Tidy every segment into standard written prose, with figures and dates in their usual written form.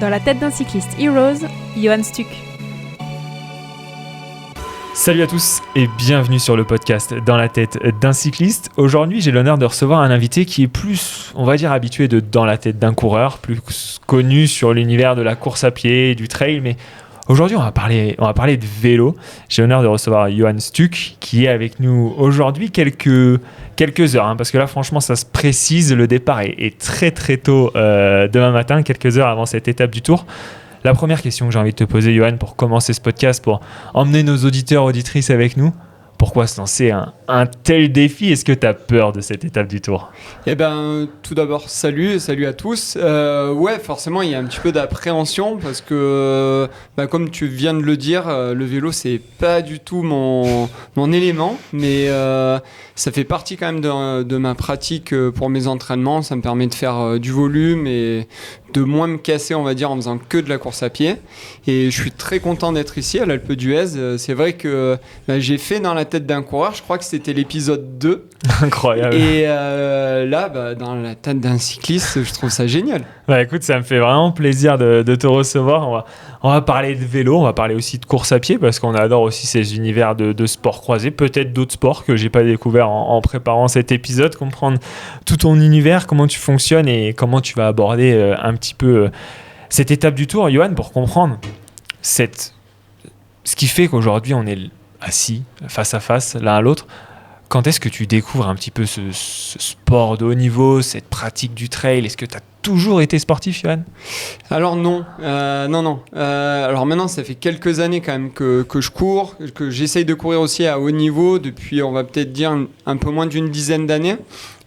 Dans la tête d'un cycliste Heroes, Johan Stuck. Salut à tous et bienvenue sur le podcast Dans la tête d'un cycliste. Aujourd'hui, j'ai l'honneur de recevoir un invité qui est plus, on va dire, habitué de Dans la tête d'un coureur, plus connu sur l'univers de la course à pied et du trail, mais aujourd'hui, on va parler de vélo. J'ai l'honneur de recevoir Johan Stuck qui est avec nous aujourd'hui quelques heures, parce que là, franchement, ça se précise. Le départ est très très tôt demain matin, quelques heures avant cette étape du Tour. La première question que j'ai envie de te poser, Johan, pour commencer ce podcast, pour emmener nos auditeurs, auditrices avec nous, pourquoi se lancer un tel défi ? Est-ce que tu as peur de cette étape du Tour ? Eh ben, tout d'abord, salut à tous. Ouais, forcément, il y a un petit peu d'appréhension parce que, comme tu viens de le dire, le vélo, c'est pas du tout mon élément, mais ça fait partie quand même de ma pratique pour mes entraînements. Ça me permet de faire du volume et de moins me casser, on va dire, en faisant que de la course à pied. Et je suis très content d'être ici à l'Alpe d'Huez. C'est vrai que j'ai fait Dans la tête d'un coureur, je crois que c'était l'épisode 2. Incroyable. Et là, Dans la tête d'un cycliste, je trouve ça génial. Écoute, ça me fait vraiment plaisir de te recevoir. On va parler de vélo, on va parler aussi de course à pied parce qu'on adore aussi ces univers de sports croisés, peut-être d'autres sports que j'ai pas découvert en préparant cet épisode, comprendre tout ton univers, comment tu fonctionnes et comment tu vas aborder un petit peu cette étape du Tour, Johan, pour comprendre ce qui fait qu'aujourd'hui on est assis face à face l'un à l'autre. Quand est-ce que tu découvres un petit peu ce sport de haut niveau, cette pratique du trail ? Est-ce que tu as toujours été sportif, Johan ? Alors non. Alors maintenant, ça fait quelques années quand même que je cours, que j'essaye de courir aussi à haut niveau depuis, on va peut-être dire, un peu moins d'une dizaine d'années.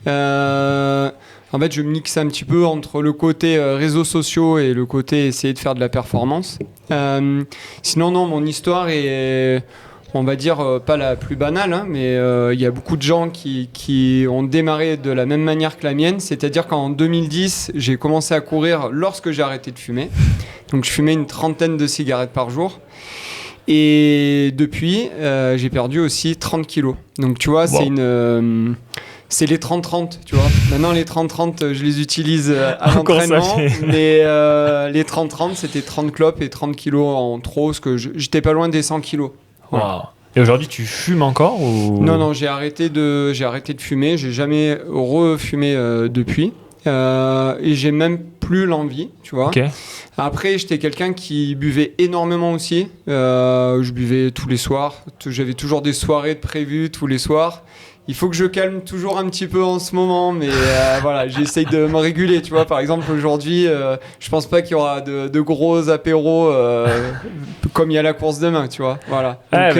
En fait, je mixe un petit peu entre le côté réseaux sociaux et le côté essayer de faire de la performance. Sinon, non, mon histoire est... on va dire pas la plus banale, mais il y a beaucoup de gens qui ont démarré de la même manière que la mienne, c'est-à-dire qu'en 2010, j'ai commencé à courir lorsque j'ai arrêté de fumer. Donc je fumais une 30aine de cigarettes par jour. Et depuis, j'ai perdu aussi 30 kilos. Donc tu vois, wow. C'est les 30-30, tu vois. Maintenant, les 30-30, je les utilise à l'entraînement. Mais les 30-30, c'était 30 clopes et 30 kilos en trop, parce que j'étais pas loin des 100 kilos. Wow. Et aujourd'hui, tu fumes encore ou... Non, j'ai arrêté de fumer. J'ai jamais refumé depuis. Et j'ai même plus l'envie, tu vois. Okay. Après, j'étais quelqu'un qui buvait énormément aussi. Je buvais tous les soirs. J'avais toujours des soirées de prévues tous les soirs. Il faut que je calme toujours un petit peu en ce moment, mais voilà, j'essaye de me réguler, tu vois. Par exemple, aujourd'hui, je pense pas qu'il y aura de gros apéros comme il y a la course demain, tu vois. Voilà. Donc,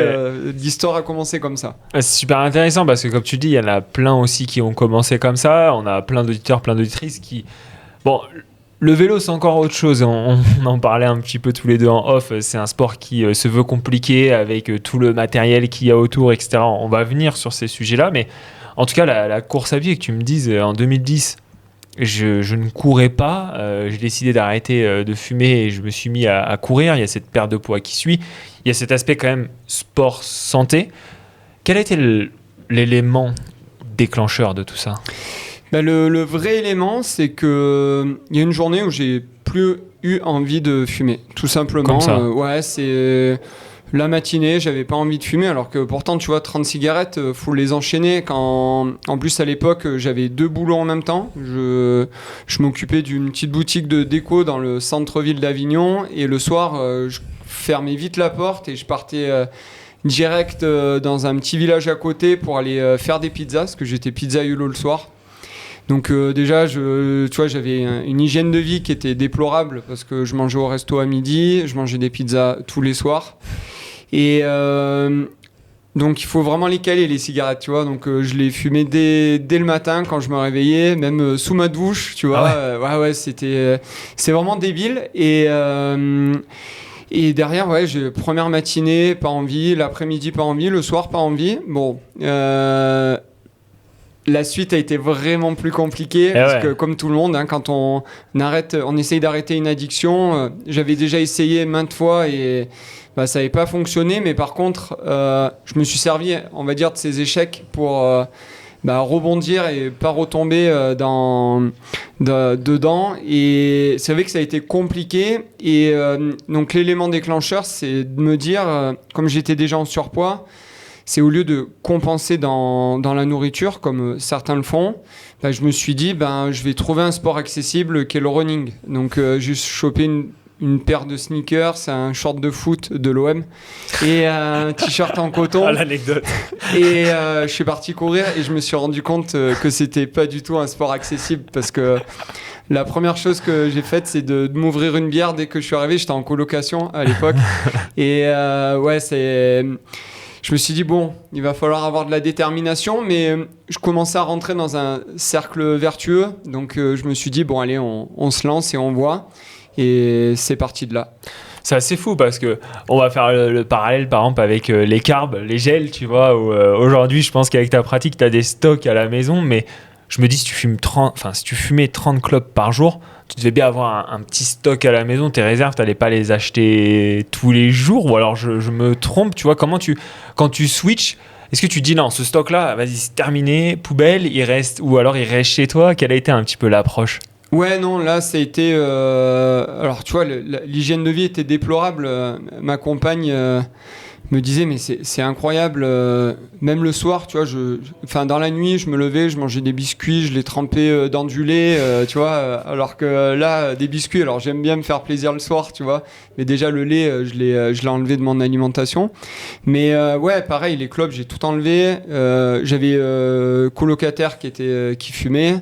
l'histoire a commencé comme ça. C'est super intéressant parce que, comme tu dis, il y en a plein aussi qui ont commencé comme ça. On a plein d'auditeurs, plein d'auditrices qui... Bon... Le vélo, c'est encore autre chose. On en parlait un petit peu tous les deux en off. C'est un sport qui se veut compliqué avec tout le matériel qu'il y a autour, etc. On va venir sur ces sujets-là. Mais en tout cas, la course à pied, que tu me dises, en 2010, je ne courais pas. J'ai décidé d'arrêter de fumer et je me suis mis à courir. Il y a cette perte de poids qui suit. Il y a cet aspect quand même sport-santé. Quel a été l'élément déclencheur de tout ça ? Le vrai élément, c'est qu'il y a une journée où j'ai plus eu envie de fumer, tout simplement. Comme ça. Ouais, c'est la matinée, j'avais pas envie de fumer, alors que pourtant, tu vois, 30 cigarettes, faut les enchaîner. En plus, à l'époque, j'avais 2 boulots en même temps. Je m'occupais d'une petite boutique de déco dans le centre-ville d'Avignon, et le soir, je fermais vite la porte et je partais... direct dans un petit village à côté pour aller faire des pizzas, parce que j'étais pizzaïolo le soir. Donc déjà, tu vois, j'avais une hygiène de vie qui était déplorable parce que je mangeais au resto à midi, je mangeais des pizzas tous les soirs. Et donc il faut vraiment les caler, les cigarettes, tu vois. Donc je les fumais dès le matin quand je me réveillais, même sous ma douche, tu vois. Ouais, c'est vraiment débile. Et derrière, ouais, j'ai première matinée, pas envie, l'après-midi, pas envie, le soir, pas envie. Bon, la suite a été vraiment plus compliquée parce que comme tout le monde, quand on essaye d'arrêter une addiction, j'avais déjà essayé maintes fois et ça n'avait pas fonctionné. Mais par contre, je me suis servi, on va dire, de ces échecs pour rebondir et pas retomber dedans. Et c'est vrai que ça a été compliqué. Et donc l'élément déclencheur, c'est de me dire, comme j'étais déjà en surpoids, c'est au lieu de compenser dans la nourriture, comme certains le font, je me suis dit, je vais trouver un sport accessible qu'est le running. Donc juste choper une paire de sneakers, un short de foot de l'OM et un t-shirt en coton. Ah, l'anecdote. Et je suis parti courir et je me suis rendu compte que c'était pas du tout un sport accessible parce que la première chose que j'ai faite, c'est de m'ouvrir une bière dès que je suis arrivé. J'étais en colocation à l'époque. Et je me suis dit, bon, il va falloir avoir de la détermination, mais je commençais à rentrer dans un cercle vertueux. Donc je me suis dit, bon, allez, on se lance et on voit. Et c'est parti de là. C'est assez fou parce que on va faire le parallèle par exemple avec les carbs, les gels, tu vois, où aujourd'hui je pense qu'avec ta pratique tu as des stocks à la maison, mais je me dis si tu fumais 30 clopes par jour, tu devais bien avoir un petit stock à la maison, tes réserves, tu n'allais pas les acheter tous les jours, ou alors je me trompe, tu vois, quand tu switches, est-ce que tu dis non, ce stock là, vas-y c'est terminé, poubelle, il reste, ou alors il reste chez toi, quelle a été un petit peu l'approche ? Ouais, non, là, ça a été... alors, tu vois, l'hygiène de vie était déplorable. Ma compagne me disait, mais c'est incroyable. Même le soir, tu vois, dans la nuit, je me levais, je mangeais des biscuits, je les trempais dans du lait, tu vois. Alors que là, des biscuits, alors j'aime bien me faire plaisir le soir, tu vois. Mais déjà, le lait, je l'ai enlevé de mon alimentation. Mais ouais, pareil, les clopes, j'ai tout enlevé. J'avais colocataire qui fumait.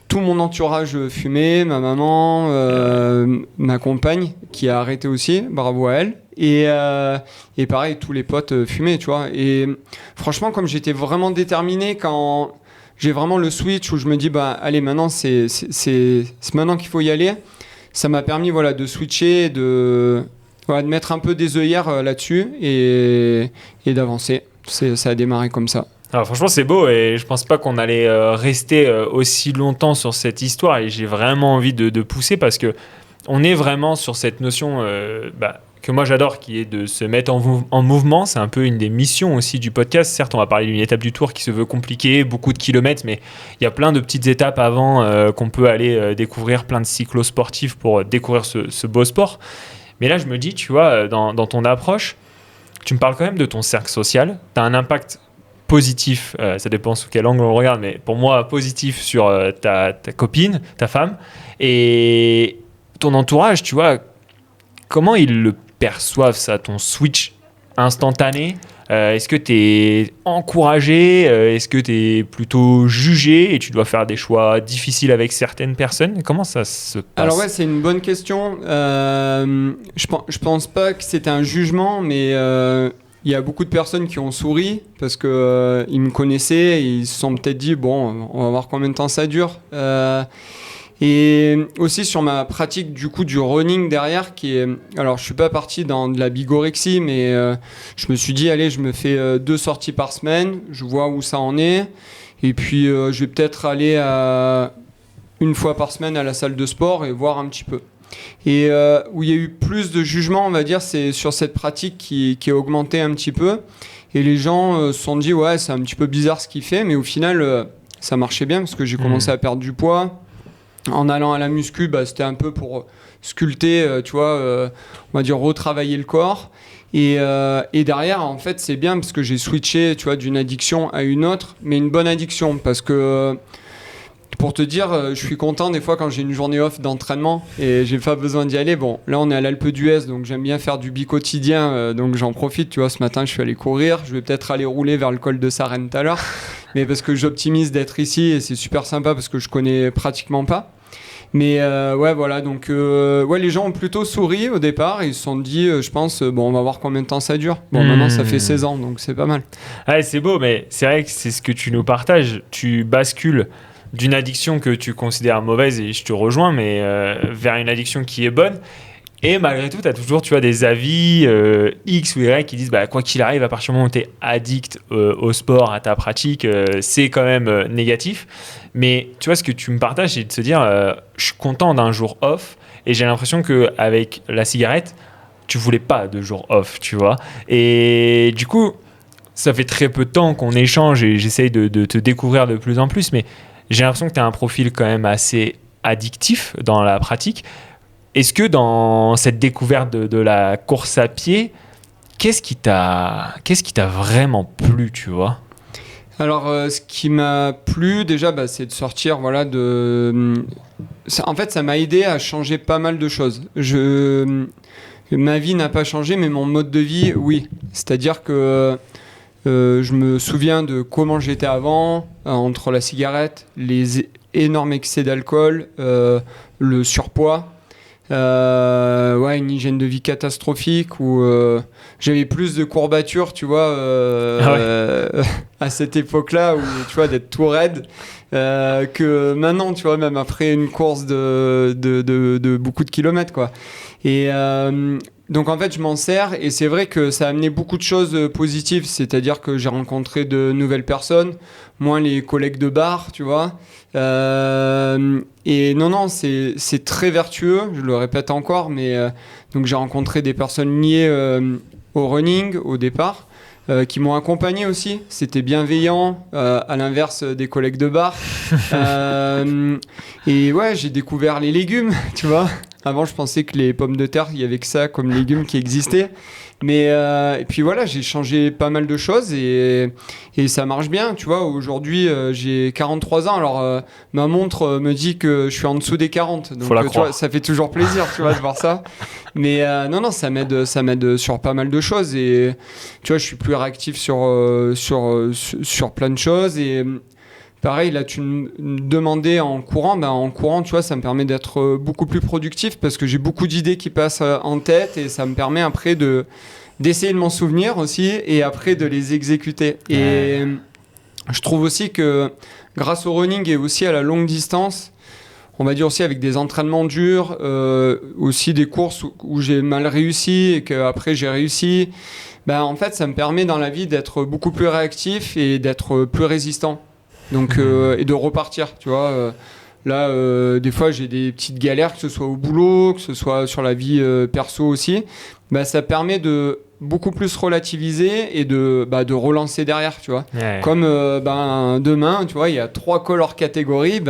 Tout mon entourage fumait, ma maman, ma compagne qui a arrêté aussi, bravo à elle. Et pareil, tous les potes fumaient, tu vois. Et franchement, comme j'étais vraiment déterminé, quand j'ai vraiment le switch où je me dis, allez, maintenant, c'est maintenant qu'il faut y aller, ça m'a permis de switcher, de mettre un peu des œillères là-dessus et d'avancer. Ça a démarré comme ça. Alors franchement c'est beau et je pense pas qu'on allait rester aussi longtemps sur cette histoire et j'ai vraiment envie de pousser parce que on est vraiment sur cette notion que moi j'adore qui est de se mettre en mouvement. C'est un peu une des missions aussi du podcast. Certes on va parler d'une étape du Tour qui se veut compliquée, beaucoup de kilomètres, mais il y a plein de petites étapes avant qu'on peut aller découvrir, plein de cyclosportifs pour découvrir ce beau sport. Mais là je me dis, tu vois, dans ton approche, tu me parles quand même de ton cercle social, tu as un impact positif, ça dépend sous quel angle on regarde, mais pour moi positif sur ta copine, ta femme, et ton entourage, tu vois, comment ils le perçoivent ça, ton switch instantané? Est-ce que tu es encouragé? Est-ce que tu es plutôt jugé et tu dois faire des choix difficiles avec certaines personnes? Comment ça se passe? Alors ouais, c'est une bonne question. Je pense pas que c'était un jugement, mais... il y a beaucoup de personnes qui ont souri parce que ils me connaissaient et ils se sont peut-être dit bon, on va voir combien de temps ça dure. Et aussi sur ma pratique du running derrière alors je suis pas parti dans de la bigorexie, mais je me suis dit allez, je me fais 2 sorties par semaine, je vois où ça en est et puis je vais peut-être aller une fois par semaine à la salle de sport et voir un petit peu. Et où il y a eu plus de jugement, on va dire, c'est sur cette pratique qui a augmenté un petit peu. Et les gens se sont dit, ouais, c'est un petit peu bizarre ce qu'il fait, mais au final, ça marchait bien parce que j'ai commencé à perdre du poids. En allant à la muscu, c'était un peu pour sculpter, tu vois, on va dire retravailler le corps. Et derrière, en fait, c'est bien parce que j'ai switché, tu vois, d'une addiction à une autre, mais une bonne addiction parce que... Pour te dire, je suis content des fois quand j'ai une journée off d'entraînement et j'ai pas besoin d'y aller. Bon, là on est à l'Alpe d'Huez, donc j'aime bien faire du bi-quotidien, donc j'en profite. Tu vois, ce matin je suis allé courir, je vais peut-être aller rouler vers le col de Sarenne tout à l'heure, mais parce que j'optimise d'être ici et c'est super sympa parce que je connais pratiquement pas. Mais ouais, voilà, donc les gens ont plutôt souri au départ, ils se sont dit, je pense, bon, on va voir combien de temps ça dure. Bon, maintenant ça fait 16 ans, donc c'est pas mal. Ouais, c'est beau, mais c'est vrai que c'est ce que tu nous partages. Tu bascules d'une addiction que tu considères mauvaise, et je te rejoins, mais vers une addiction qui est bonne. Et malgré tout, tu as toujours, tu vois, des avis X ou Y qui disent quoi qu'il arrive, à partir du moment où tu es addict au sport, à ta pratique, c'est quand même négatif. Mais tu vois, ce que tu me partages, c'est de se dire je suis content d'un jour off, et j'ai l'impression qu'avec la cigarette, tu voulais pas de jour off, tu vois. Et du coup, ça fait très peu de temps qu'on échange et j'essaye de te découvrir de plus en plus, mais j'ai l'impression que tu as un profil quand même assez addictif dans la pratique. Est-ce que dans cette découverte de la course à pied, qu'est-ce qui t'a vraiment plu, tu vois ? Alors, ce qui m'a plu déjà, c'est de sortir, voilà, en fait, ça m'a aidé à changer pas mal de choses. Ma vie n'a pas changé, mais mon mode de vie, oui. C'est-à-dire que je me souviens de comment j'étais avant, entre la cigarette, les énormes excès d'alcool, le surpoids. Une hygiène de vie catastrophique où j'avais plus de courbatures, tu vois, à cette époque-là, où tu vois, d'être tout raide, que maintenant, tu vois, même après une course de beaucoup de kilomètres, quoi. Et donc en fait je m'en sers et c'est vrai que ça a amené beaucoup de choses positives, c'est-à-dire que j'ai rencontré de nouvelles personnes, moins les collègues de bar, tu vois. Et non, c'est très vertueux, je le répète encore, mais donc j'ai rencontré des personnes liées au running au départ, qui m'ont accompagné aussi, c'était bienveillant, à l'inverse des collègues de bar. Et ouais, j'ai découvert les légumes, tu vois. Avant, je pensais que les pommes de terre, il y avait que ça comme légumes qui existaient. Mais et puis voilà, j'ai changé pas mal de choses et ça marche bien, tu vois. Aujourd'hui, j'ai 43 ans. Alors, ma montre me dit que je suis en dessous des 40. Donc, tu vois, ça fait toujours plaisir, tu vois, de voir ça. Mais non, ça m'aide sur pas mal de choses. Et tu vois, je suis plus réactif sur plein de choses. Et pareil, là, tu me demandais en courant. En courant, tu vois, ça me permet d'être beaucoup plus productif parce que j'ai beaucoup d'idées qui passent en tête et ça me permet après d'essayer de m'en souvenir aussi et après de les exécuter. Et je trouve aussi que grâce au running et aussi à la longue distance, on va dire aussi avec des entraînements durs, aussi des courses où j'ai mal réussi et qu'après j'ai réussi, en fait, ça me permet dans la vie d'être beaucoup plus réactif et d'être plus résistant. Donc, et de repartir, tu vois. Là, des fois, j'ai des petites galères, que ce soit au boulot, que ce soit sur la vie perso aussi. Ça permet de beaucoup plus relativiser et de relancer derrière, tu vois. Ouais. Comme demain, tu vois, il y a 3 cols hors catégorie.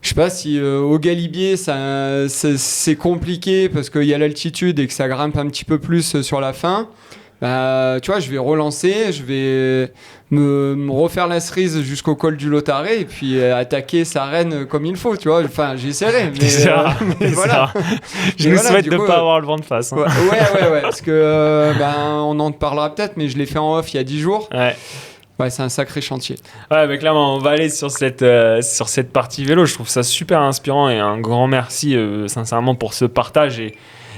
Je sais pas si au Galibier, c'est compliqué parce qu'il y a l'altitude et que ça grimpe un petit peu plus sur la fin. Tu vois, je vais relancer, je vais me refaire la cerise jusqu'au col du Lotaré et puis attaquer Sarenne comme il faut, tu vois. Enfin, j'essaierai, mais voilà. Je nous souhaite de ne pas avoir le vent de face. Hein. Ouais, parce que on en parlera peut-être, mais je l'ai fait en off il y a 10 jours. Ouais, c'est un sacré chantier. Ouais, mais clairement, on va aller sur cette partie vélo. Je trouve ça super inspirant et un grand merci sincèrement pour ce partage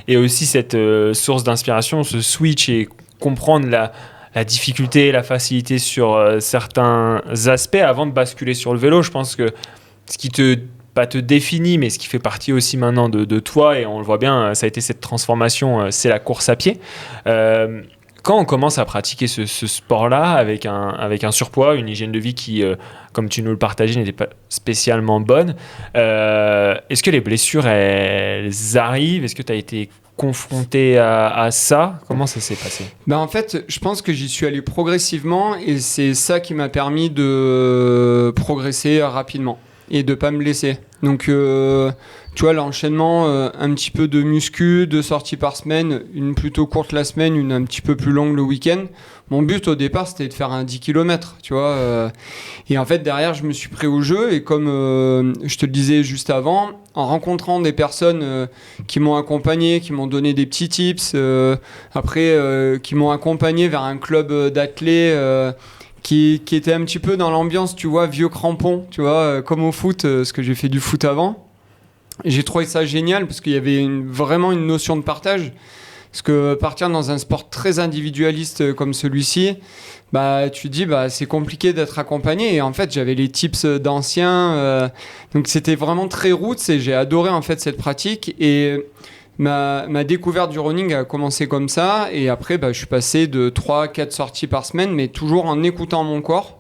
et aussi cette source d'inspiration, ce switch et comprendre la difficulté et la facilité sur certains aspects avant de basculer sur le vélo. Je pense que ce qui pas te définit, mais ce qui fait partie aussi maintenant de toi, et on le voit bien, ça a été cette transformation, c'est la course à pied. Quand on commence à pratiquer ce sport-là avec un surpoids, une hygiène de vie qui, comme tu nous le partageais, n'était pas spécialement bonne, est-ce que les blessures, elles arrivent ? Est-ce que tu as été confronté à ça ? Comment ça s'est passé ? En fait, je pense que j'y suis allé progressivement et c'est ça qui m'a permis de progresser rapidement et de ne pas me blesser. Donc, tu vois, l'enchaînement, un petit peu de muscu, 2 sorties par semaine, une plutôt courte la semaine, une un petit peu plus longue le week-end. Mon but au départ, c'était de faire un 10 km, tu vois. Et en fait, derrière, je me suis pris au jeu. Et comme je te le disais juste avant, en rencontrant des personnes qui m'ont accompagné, qui m'ont donné des petits tips, après, qui m'ont accompagné vers un club d'athlètes qui était un petit peu dans l'ambiance, tu vois, vieux crampons, tu vois, comme au foot, parce que j'ai fait du foot avant. Et j'ai trouvé ça génial parce qu'il y avait vraiment une notion de partage. Parce que partir dans un sport très individualiste comme celui-ci, tu te dis, c'est compliqué d'être accompagné. Et en fait, j'avais les tips d'anciens. Donc, c'était vraiment très roots et j'ai adoré en fait cette pratique. Et ma découverte du running a commencé comme ça. Et après, je suis passé de 3-4 sorties par semaine, mais toujours en écoutant mon corps.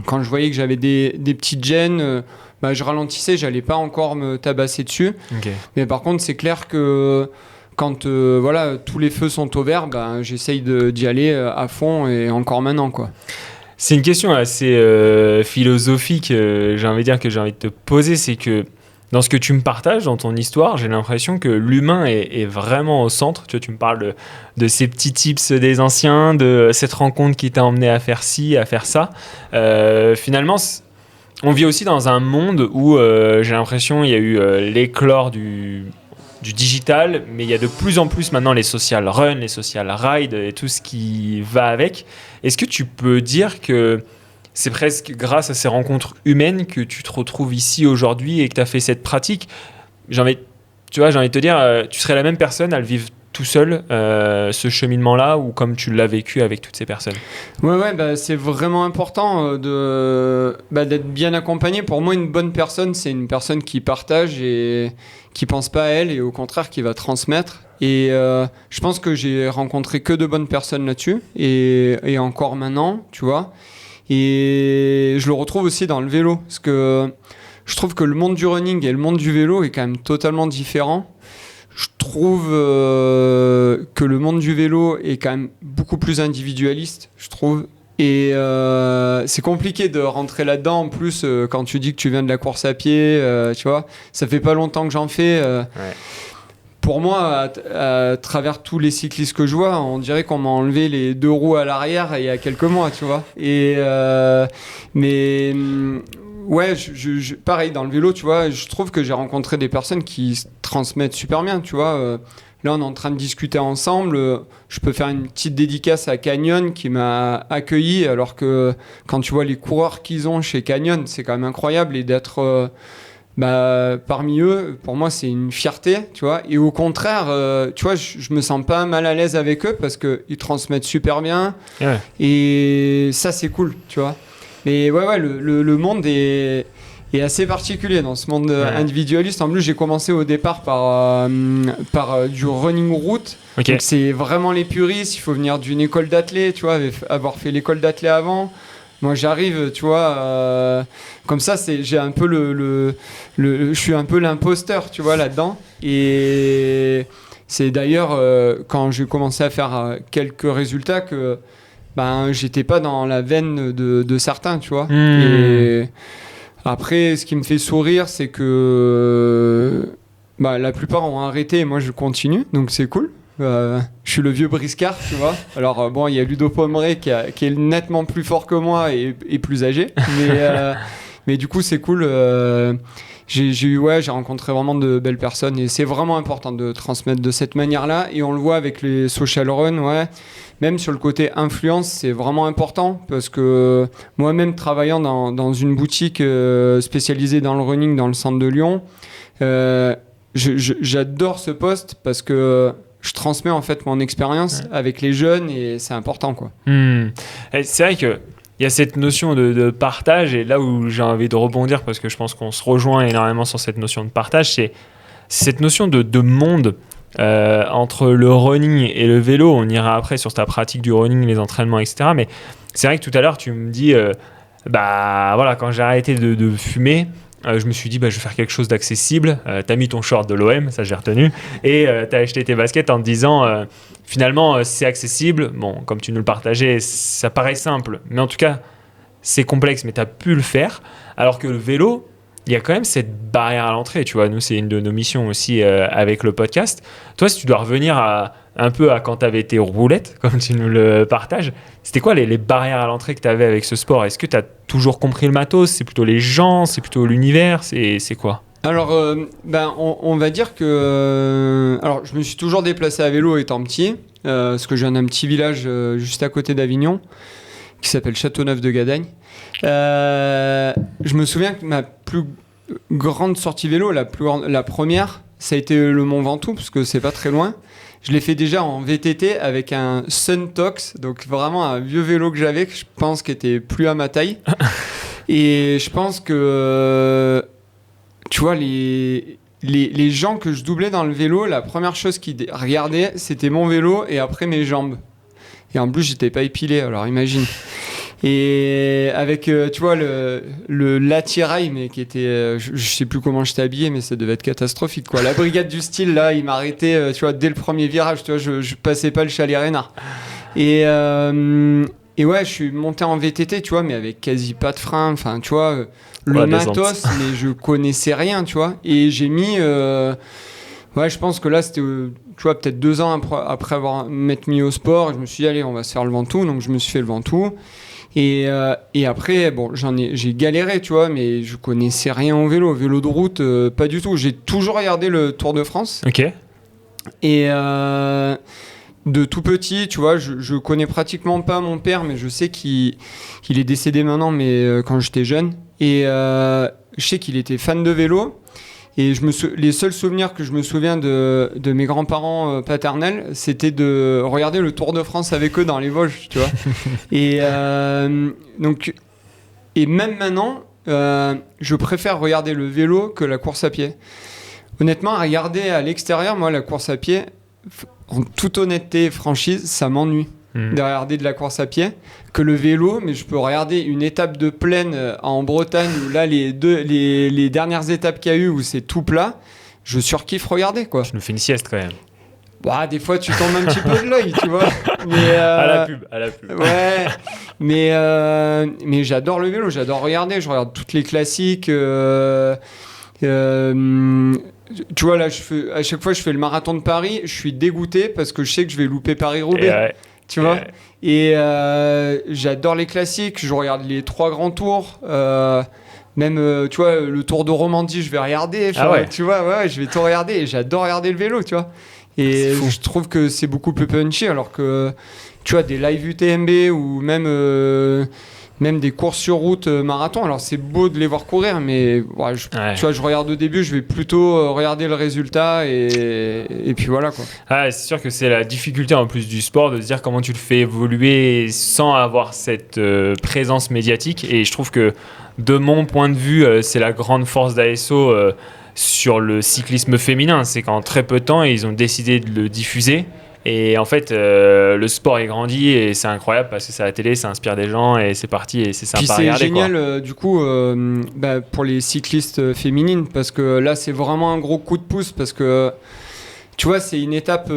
Quand je voyais que j'avais des petites gênes, je ralentissais, j'allais pas encore me tabasser dessus. Okay. Mais par contre, c'est clair que quand voilà, tous les feux sont au vert, ben, j'essaye d'y aller à fond et encore maintenant, quoi. C'est une question assez philosophique, j'ai envie de dire, que j'ai envie de te poser, c'est que dans ce que tu me partages, dans ton histoire, j'ai l'impression que l'humain est vraiment au centre. Tu vois, tu me parles de ces petits tips des anciens, de cette rencontre qui t'a emmené à faire ci, à faire ça. Finalement, on vit aussi dans un monde où j'ai l'impression il y a eu l'éclore du digital, mais il y a de plus en plus maintenant les social run, les social ride et tout ce qui va avec. Est-ce que tu peux dire que c'est presque grâce à ces rencontres humaines que tu te retrouves ici aujourd'hui et que tu as fait cette pratique? J'ai envie de te dire, tu serais la même personne à le vivre tout seul, ce cheminement-là, ou comme tu l'as vécu avec toutes ces personnes? Ouais, bah, c'est vraiment important d'être bien accompagné. Pour moi, une bonne personne, c'est une personne qui partage et qui pense pas à elle et au contraire qui va transmettre. Et je pense que j'ai rencontré que de bonnes personnes là-dessus et encore maintenant, tu vois. Et je le retrouve aussi dans le vélo, parce que je trouve que le monde du running et le monde du vélo est quand même totalement différent. Je trouve que le monde du vélo est quand même beaucoup plus individualiste, je trouve. Et c'est compliqué de rentrer là-dedans. En plus, quand tu dis que tu viens de la course à pied, tu vois, ça fait pas longtemps que j'en fais. Ouais. Pour moi, à travers tous les cyclistes que je vois, on dirait qu'on m'a enlevé les 2 roues à l'arrière il y a quelques mois, tu vois. Et mais ouais, pareil, dans le vélo, tu vois, je trouve que j'ai rencontré des personnes qui se transmettent super bien, tu vois. Là, on est en train de discuter ensemble. Je peux faire une petite dédicace à Canyon qui m'a accueilli, alors que quand tu vois les coureurs qu'ils ont chez Canyon, c'est quand même incroyable. Et d'être parmi eux, pour moi, c'est une fierté, tu vois. Et au contraire, tu vois, je me sens pas mal à l'aise avec eux parce qu'ils transmettent super bien. Ouais. Et ça, c'est cool, tu vois. Mais ouais, le monde est assez particulier dans ce monde individualiste. En plus, j'ai commencé au départ par du running route. Okay. Donc, c'est vraiment les puristes. Il faut venir d'une école d'athlète, tu vois, avoir fait l'école d'athlète avant. Moi, j'arrive, tu vois, comme ça, j'ai un peu je suis un peu l'imposteur, tu vois, là-dedans. Et c'est d'ailleurs quand j'ai commencé à faire quelques résultats que j'étais pas dans la veine de certains, tu vois. Et après, ce qui me fait sourire, c'est que la plupart ont arrêté et moi, je continue, donc c'est cool. Je suis le vieux briscard, tu vois. Alors bon, il y a Ludo Pomeré qui est nettement plus fort que moi et plus âgé, mais du coup c'est cool. J'ai rencontré vraiment de belles personnes et c'est vraiment important de transmettre de cette manière-là. Et on le voit avec les social run, ouais. Même sur le côté influence, c'est vraiment important parce que moi-même travaillant dans une boutique spécialisée dans le running dans le centre de Lyon, j'adore ce poste parce que je transmets en fait mon expérience avec les jeunes et c'est important, quoi. C'est vrai que il y a cette notion de partage, et là où j'ai envie de rebondir parce que je pense qu'on se rejoint énormément sur cette notion de partage, c'est cette notion de monde entre le running et le vélo. On ira après sur ta pratique du running, les entraînements, etc. Mais c'est vrai que tout à l'heure tu me dis voilà, quand j'ai arrêté de fumer, je me suis dit je vais faire quelque chose d'accessible. T'as mis ton short de l'OM, ça j'ai retenu, et t'as acheté tes baskets en te disant finalement c'est accessible. Bon, comme tu nous le partageais, ça paraît simple, mais en tout cas c'est complexe, mais t'as pu le faire. Alors que le vélo, il y a quand même cette barrière à l'entrée, tu vois. Nous, c'est une de nos missions aussi avec le podcast. Toi, si tu dois revenir un peu à quand tu avais tes roulettes, comme tu nous le partages, c'était quoi les barrières à l'entrée que tu avais avec ce sport? Est-ce que tu as toujours compris le matos? C'est plutôt les gens? C'est plutôt l'univers? C'est quoi? Alors, on va dire que... alors, je me suis toujours déplacé à vélo étant petit, parce que je viens d'un petit village juste à côté d'Avignon, qui s'appelle Châteauneuf-de-Gadagne. Je me souviens que ma plus grande sortie vélo, la première, ça a été le Mont Ventoux, parce que c'est pas très loin. Je l'ai fait déjà en VTT avec un Suntox, donc vraiment un vieux vélo que j'avais, que je pense qui était plus à ma taille. Et je pense que, tu vois, les gens que je doublais dans le vélo, la première chose qu'ils regardaient, c'était mon vélo et après mes jambes. Et en plus, j'étais pas épilé, alors imagine. Et avec, tu vois, l'attirail, mais qui était, je sais plus comment j'étais habillé, mais ça devait être catastrophique, quoi. La brigade du style, là, il m'a arrêté, tu vois, dès le premier virage, tu vois, je passais pas le chalet Reynard. Et ouais, je suis monté en VTT, tu vois, mais avec quasi pas de frein, enfin, tu vois, le matos, mais je connaissais rien, tu vois. Et j'ai mis, ouais, je pense que là, c'était, tu vois, peut-être 2 ans après m'être mis au sport, je me suis dit, allez, on va se faire le Ventoux, donc je me suis fait le Ventoux. Et après, bon, j'ai galéré, tu vois, mais je connaissais rien au vélo de route, pas du tout. J'ai toujours regardé le Tour de France. Ok. Et de tout petit, tu vois, je connais pratiquement pas mon père, mais je sais qu'il est décédé maintenant, mais quand j'étais jeune. Et je sais qu'il était fan de vélo. Et les seuls souvenirs que je me souviens de mes grands-parents paternels, c'était de regarder le Tour de France avec eux dans les Vosges, tu vois. Et donc, et même maintenant, je préfère regarder le vélo que la course à pied. Honnêtement, à regarder à l'extérieur, moi, la course à pied, en toute honnêteté et franchise, ça m'ennuie de regarder de la course à pied que le vélo, mais je peux regarder une étape de plaine en Bretagne où là les dernières étapes qu'il y a eu où c'est tout plat, je surkiffe regarder, quoi. Je nous fais une sieste quand même. Bah, des fois tu tombes un petit peu de l'œil, tu vois. Mais, à la pub. Ouais, mais j'adore le vélo, j'adore regarder, je regarde toutes les classiques. Tu vois, là, à chaque fois je fais le marathon de Paris, je suis dégoûté parce que je sais que je vais louper Paris-Roubaix. Ouais. Tu vois. Et j'adore les classiques, je regarde les 3 grands tours. Même, tu vois, le Tour de Romandie, je vais regarder. Tu vois, ouais, je vais tout regarder. Et j'adore regarder le vélo, tu vois. Et je trouve que c'est beaucoup plus punchy, alors que, tu vois, des live UTMB ou même des courses sur route marathon. Alors, c'est beau de les voir courir, mais ouais, tu vois, je regarde au début, je vais plutôt regarder le résultat et puis voilà, quoi. Ah, c'est sûr que c'est la difficulté en plus du sport de se dire comment tu le fais évoluer sans avoir cette présence médiatique. Et je trouve que, de mon point de vue, c'est la grande force d'ASO sur le cyclisme féminin. C'est qu'en très peu de temps, ils ont décidé de le diffuser. Et en fait, le sport est grandi et c'est incroyable parce que c'est à la télé, ça inspire des gens et c'est parti et c'est sympa à regarder. C'est génial du coup pour les cyclistes féminines parce que là c'est vraiment un gros coup de pouce parce que tu vois c'est une étape,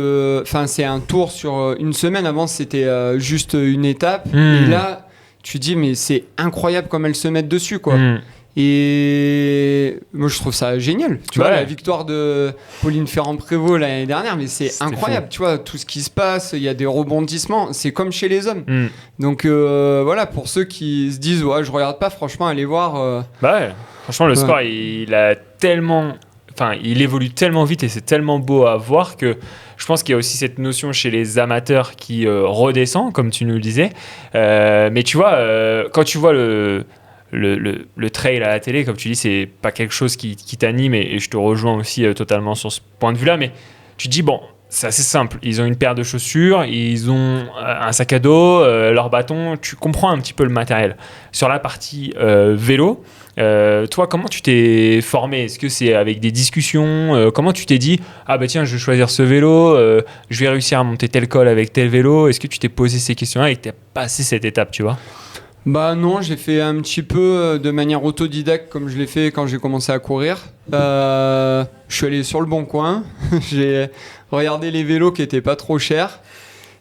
c'est un tour sur une semaine. Avant c'était juste une étape et là tu dis mais c'est incroyable comme elles se mettent dessus, quoi. Et moi je trouve ça génial, tu vois, la victoire de Pauline Ferrand-Prévot l'année dernière, mais c'était incroyable, tu vois, tout ce qui se passe, il y a des rebondissements, c'est comme chez les hommes. Donc voilà, pour ceux qui se disent ouais je regarde pas, franchement allez voir. Franchement le sport il évolue tellement vite et c'est tellement beau à voir que je pense qu'il y a aussi cette notion chez les amateurs qui redescend, comme tu nous le disais. Mais tu vois, quand tu vois le trail à la télé, comme tu dis, c'est pas quelque chose qui t'anime et je te rejoins aussi totalement sur ce point de vue-là. Mais tu te dis, bon, c'est assez simple. Ils ont une paire de chaussures, ils ont un sac à dos, leur bâton. Tu comprends un petit peu le matériel. Sur la partie vélo, toi, comment tu t'es formé ? Est-ce que c'est avec des discussions ? Comment tu t'es dit, ah bah tiens, je vais choisir ce vélo, je vais réussir à monter tel col avec tel vélo ? Est-ce que tu t'es posé ces questions-là et que tu as passé cette étape, tu vois ? Bah non, j'ai fait un petit peu de manière autodidacte comme je l'ai fait quand j'ai commencé à courir. Je suis allé sur le Bon Coin, j'ai regardé les vélos qui étaient pas trop chers.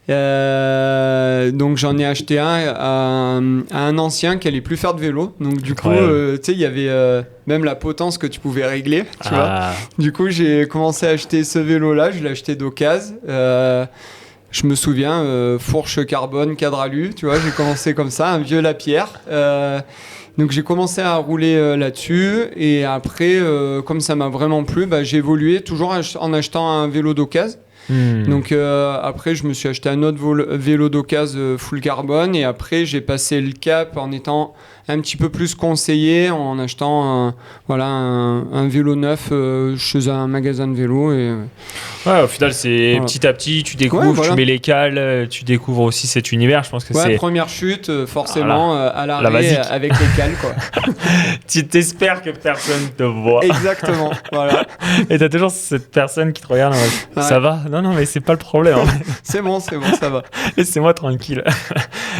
Donc j'en ai acheté un à un ancien qui allait plus faire de vélo. Donc du coup, tu sais, il y avait même la potence que tu pouvais régler. Tu vois. Du coup, j'ai commencé à acheter ce vélo-là. Je l'ai acheté d'occasion. Je me souviens, fourche carbone, cadre alu, tu vois, j'ai commencé comme ça, un vieux Lapierre. Donc j'ai commencé à rouler là-dessus et après, comme ça m'a vraiment plu, j'ai évolué toujours en achetant un vélo d'occasion. Donc après, je me suis acheté un autre vélo d'occasion full carbone et après, j'ai passé le cap en étant un petit peu plus conseillé en achetant un vélo neuf chez un magasin de vélo Ouais, au final, c'est Voilà. petit à petit, tu découvres, Ouais, voilà. tu mets les cales, tu découvres aussi cet univers. Je pense que c'est. Première chute, forcément, à la l'arrêt, basique. avec les cales, quoi. Tu t'espères que personne te voit. Exactement, voilà. Et t'as toujours cette personne qui te regarde en mode, Ouais. ça va? Non, non, mais c'est pas le problème. Hein. C'est bon, ça va. Laissez-moi tranquille.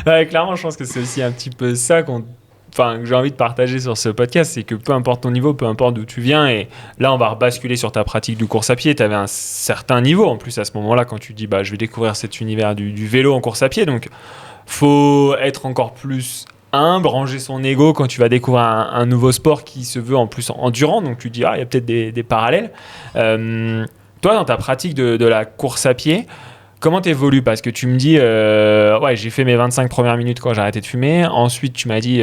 Ouais, clairement, je pense que c'est aussi un petit peu ça que j'ai envie de partager sur ce podcast, c'est que peu importe ton niveau, peu importe d'où tu viens, et là on va rebasculer sur ta pratique du course à pied. Tu avais un certain niveau en plus à ce moment-là quand tu dis je vais découvrir cet univers du vélo en course à pied, donc faut être encore plus humble, ranger son ego quand tu vas découvrir un nouveau sport qui se veut en plus endurant, donc tu te dis il y a peut-être des parallèles. Toi dans ta pratique de la course à pied, comment t'évolues? Parce que tu me dis, j'ai fait mes 25 premières minutes quand j'ai arrêté de fumer. Ensuite, tu m'as dit,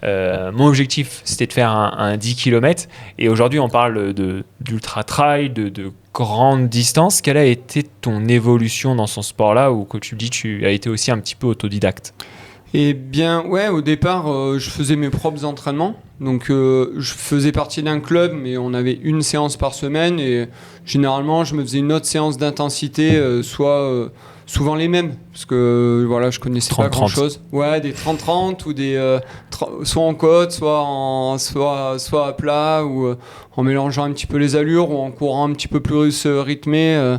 mon objectif, c'était de faire un 10 km. Et aujourd'hui, on parle d'ultra-trail, de grande distance. Quelle a été ton évolution dans ce sport-là, ou que tu me dis, tu as été aussi un petit peu autodidacte? Eh bien, ouais, au départ, je faisais mes propres entraînements. Donc, je faisais partie d'un club, mais on avait une séance par semaine. Et généralement, je me faisais une autre séance d'intensité, souvent les mêmes. Parce que, voilà, je connaissais 30, pas grand-chose. Ouais, des 30-30 ou des soit en côte, soit à plat, ou en mélangeant un petit peu les allures, ou en courant un petit peu plus rythmé.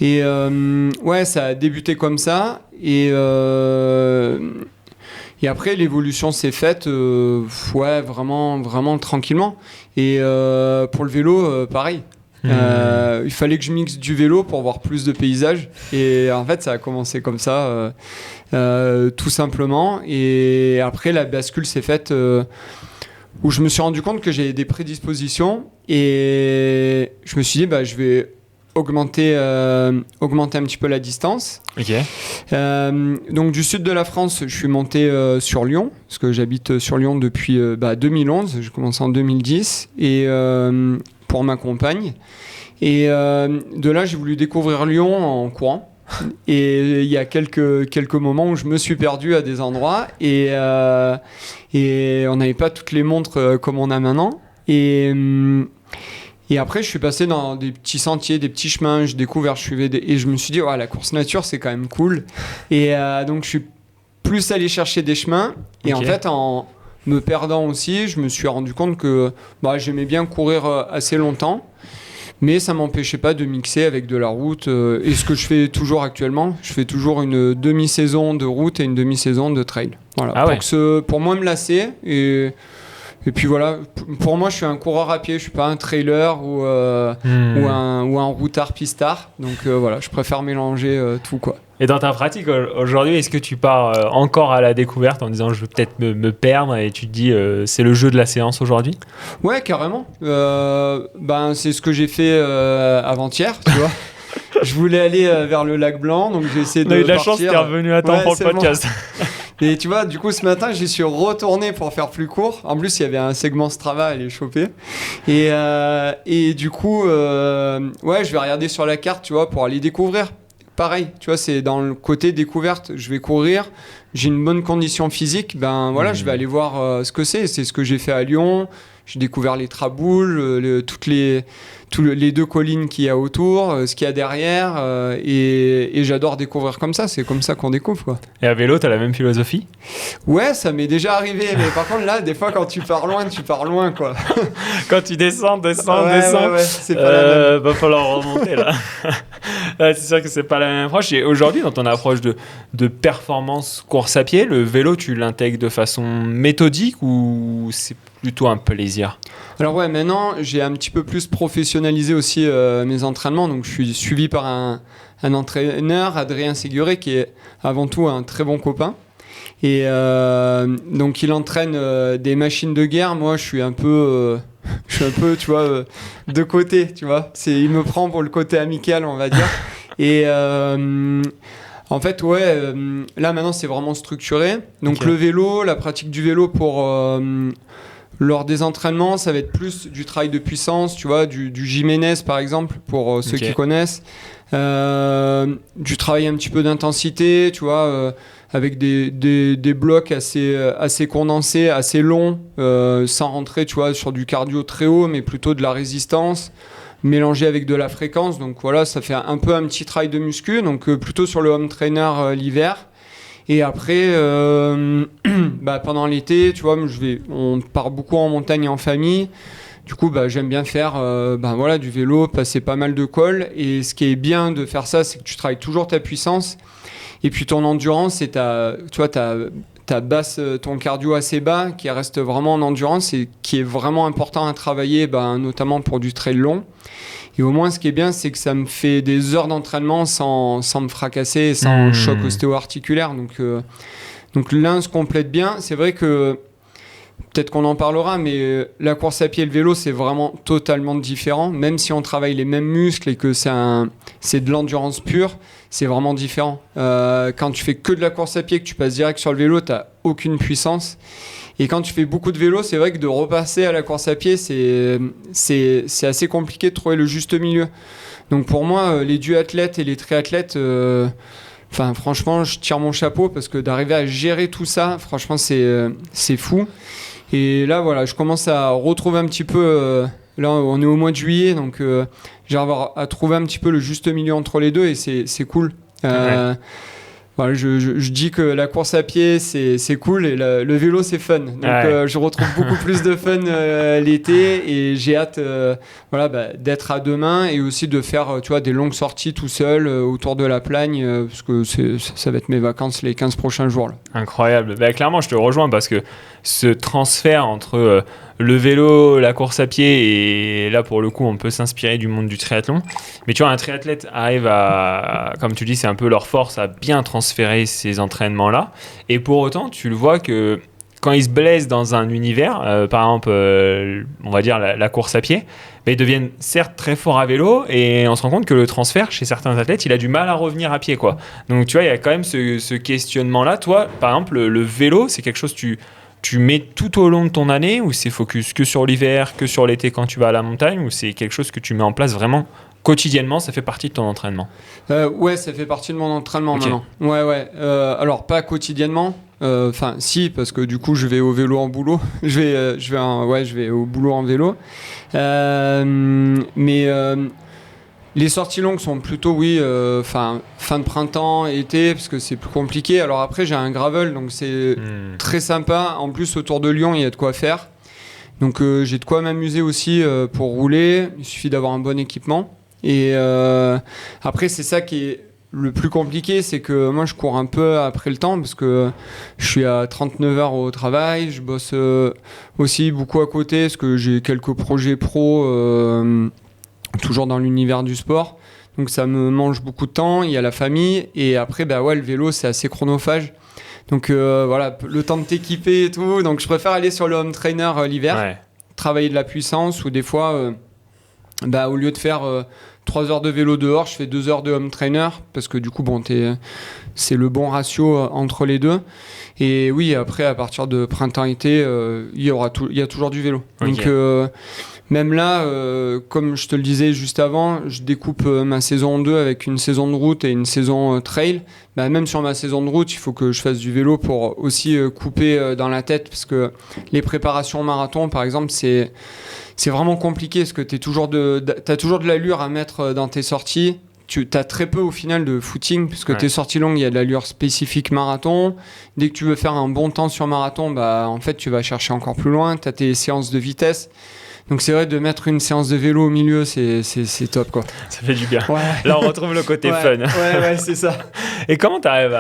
Ouais, ça a débuté comme ça. Et après, l'évolution s'est faite vraiment, vraiment tranquillement. Et pour le vélo, pareil. Il fallait que je mixe du vélo pour voir plus de paysages. Et en fait, ça a commencé comme ça, tout simplement. Et après, la bascule s'est faite où je me suis rendu compte que j'avais des prédispositions. Et je me suis dit, je vais augmenter un petit peu la distance. Ok. Donc du sud de la France, je suis monté sur Lyon, parce que j'habite sur Lyon depuis 2011. J'ai commencé en 2010 et pour ma compagne. Et de là, j'ai voulu découvrir Lyon en courant. Et il y a quelques moments où je me suis perdu à des endroits et on n'avait pas toutes les montres comme on a maintenant. Et après, je suis passé dans des petits sentiers, des petits chemins. J'ai découvert, et je me suis dit, la course nature, c'est quand même cool. Et donc, je suis plus allé chercher des chemins. Et en fait, en me perdant aussi, je me suis rendu compte que j'aimais bien courir assez longtemps. Mais ça ne m'empêchait pas de mixer avec de la route. Et ce que je fais toujours actuellement, je fais toujours une demi-saison de route et une demi-saison de trail. Voilà, pour moi me lasser. Et puis voilà, pour moi, je suis un coureur à pied, je suis pas un trailer ou un routard pistard. Donc voilà, je préfère mélanger tout, quoi. Et dans ta pratique aujourd'hui, est-ce que tu pars encore à la découverte en disant je vais peut-être me perdre, et tu te dis c'est le jeu de la séance aujourd'hui? Ouais, carrément. C'est ce que j'ai fait avant-hier, tu vois. Je voulais aller vers le lac Blanc, donc j'ai essayé de partir. On a eu de la chance, t'es revenu à temps pour le podcast. Bon. Et tu vois, du coup, ce matin, j'y suis retourné pour faire plus court. En plus, il y avait un segment Strava à aller choper. Et du coup, je vais regarder sur la carte, tu vois, pour aller découvrir. Pareil, tu vois, c'est dans le côté découverte. Je vais courir, j'ai une bonne condition physique. Je vais aller voir ce que c'est. C'est ce que j'ai fait à Lyon. J'ai découvert les Traboules, les deux collines qu'il y a autour, ce qu'il y a derrière, et j'adore découvrir comme ça. C'est comme ça qu'on découvre, quoi. Et à vélo, t'as la même philosophie? Ouais, ça m'est déjà arrivé, mais par contre là, des fois quand tu pars loin, quoi. Quand tu descends, ouais, c'est pas la même. Va falloir remonter là. Ouais, c'est sûr que c'est pas la même approche. Et aujourd'hui, dans ton approche de performance course à pied, le vélo, tu l'intègres de façon méthodique ou c'est plutôt un plaisir? Alors ouais, maintenant j'ai un petit peu plus professionnalisé aussi mes entraînements, donc je suis suivi par un entraîneur, Adrien Séguré, qui est avant tout un très bon copain. Et donc il entraîne des machines de guerre. Moi je suis un peu tu vois, de côté, tu vois. Il me prend pour le côté amical, on va dire. Et en fait, là maintenant c'est vraiment structuré. Donc le vélo, la pratique du vélo lors des entraînements, ça va être plus du travail de puissance, tu vois, du Jiménez par exemple, pour ceux qui connaissent. Du travail un petit peu d'intensité, tu vois, avec des blocs assez condensés, assez longs, sans rentrer, tu vois, sur du cardio très haut, mais plutôt de la résistance. mélangé avec de la fréquence. Donc voilà, ça fait un peu un petit travail de muscu. Donc plutôt sur le home trainer l'hiver. Et après, pendant l'été, tu vois, on part beaucoup en montagne et en famille. Du coup, j'aime bien faire du vélo, passer pas mal de cols. Et ce qui est bien de faire ça, c'est que tu travailles toujours ta puissance. Et puis ton endurance, et ta base, ton cardio assez bas, qui reste vraiment en endurance et qui est vraiment important à travailler, notamment pour du trail long. Et au moins, ce qui est bien, c'est que ça me fait des heures d'entraînement sans me fracasser, sans choc ostéo-articulaire. Donc l'un se complète bien. C'est vrai que, peut-être qu'on en parlera, mais la course à pied et le vélo, c'est vraiment totalement différent. Même si on travaille les mêmes muscles et que c'est de l'endurance pure, c'est vraiment différent. Quand tu fais que de la course à pied, que tu passes direct sur le vélo, tu n'as aucune puissance. Et quand tu fais beaucoup de vélo, c'est vrai que de repasser à la course à pied, c'est assez compliqué de trouver le juste milieu. Donc pour moi, les duathlètes et les triathlètes, franchement, je tire mon chapeau parce que d'arriver à gérer tout ça, franchement, c'est fou. Et là, voilà, je commence à retrouver un petit peu... là, on est au mois de juillet, donc j'arrive à trouver un petit peu le juste milieu entre les deux et c'est cool. Voilà, je dis que la course à pied c'est cool et le vélo c'est fun. Donc je retrouve beaucoup plus de fun l'été et j'ai hâte d'être à deux mains et aussi de faire des longues sorties tout seul autour de la Plagne parce que ça va être mes vacances les 15 prochains jours là. Incroyable. Clairement, je te rejoins parce que ce transfert entre le vélo, la course à pied et là pour le coup on peut s'inspirer du monde du triathlon. Mais tu vois, un triathlète arrive à, comme tu dis, c'est un peu leur force à bien transférer ces entraînements-là. Et pour autant, tu le vois que quand ils se blessent dans un univers, par exemple, on va dire la course à pied, ils deviennent certes très forts à vélo et on se rend compte que le transfert chez certains athlètes, il a du mal à revenir à pied, quoi. Donc tu vois, il y a quand même ce questionnement-là. Toi, par exemple, le vélo, c'est quelque chose que tu mets tout au long de ton année ou c'est focus que sur l'hiver, que sur l'été quand tu vas à la montagne ou c'est quelque chose que tu mets en place vraiment quotidiennement, ça fait partie de ton entraînement? Ouais, ça fait partie de mon entraînement okay. Maintenant. Ouais. Alors pas quotidiennement. Si, parce que du coup je vais au vélo en boulot. je vais au boulot en vélo. Mais les sorties longues sont plutôt fin de printemps, été, parce que c'est plus compliqué. Alors après j'ai un gravel, donc c'est très sympa. En plus autour de Lyon il y a de quoi faire. Donc j'ai de quoi m'amuser aussi pour rouler. Il suffit d'avoir un bon équipement. Et après c'est ça qui est le plus compliqué, c'est que moi je cours un peu après le temps parce que je suis à 39 heures au travail, je bosse aussi beaucoup à côté parce que j'ai quelques projets pro toujours dans l'univers du sport, donc ça me mange beaucoup de temps. Il y a la famille et après le vélo c'est assez chronophage, donc le temps de t'équiper et tout, donc je préfère aller sur le home trainer l'hiver, travailler de la puissance ou des fois au lieu de faire 3 heures de vélo dehors, je fais 2 heures de home trainer parce que du coup c'est le bon ratio entre les deux. Et oui, après à partir de printemps-été, il y a toujours du vélo. Okay. Donc même là, comme je te le disais juste avant, je découpe ma saison en deux avec une saison de route et une saison trail. Même sur ma saison de route, il faut que je fasse du vélo pour aussi couper dans la tête parce que les préparations marathon, par exemple, c'est vraiment compliqué parce que t'as toujours de l'allure à mettre dans tes sorties. Tu as très peu au final de footing puisque tes sorties longues, il y a de l'allure spécifique marathon. Dès que tu veux faire un bon temps sur marathon, en fait, tu vas chercher encore plus loin. Tu as tes séances de vitesse. Donc c'est vrai, de mettre une séance de vélo au milieu, c'est top, quoi. Ça fait du bien. Ouais. Là, on retrouve le côté fun. Ouais, c'est ça. Et comment tu arrives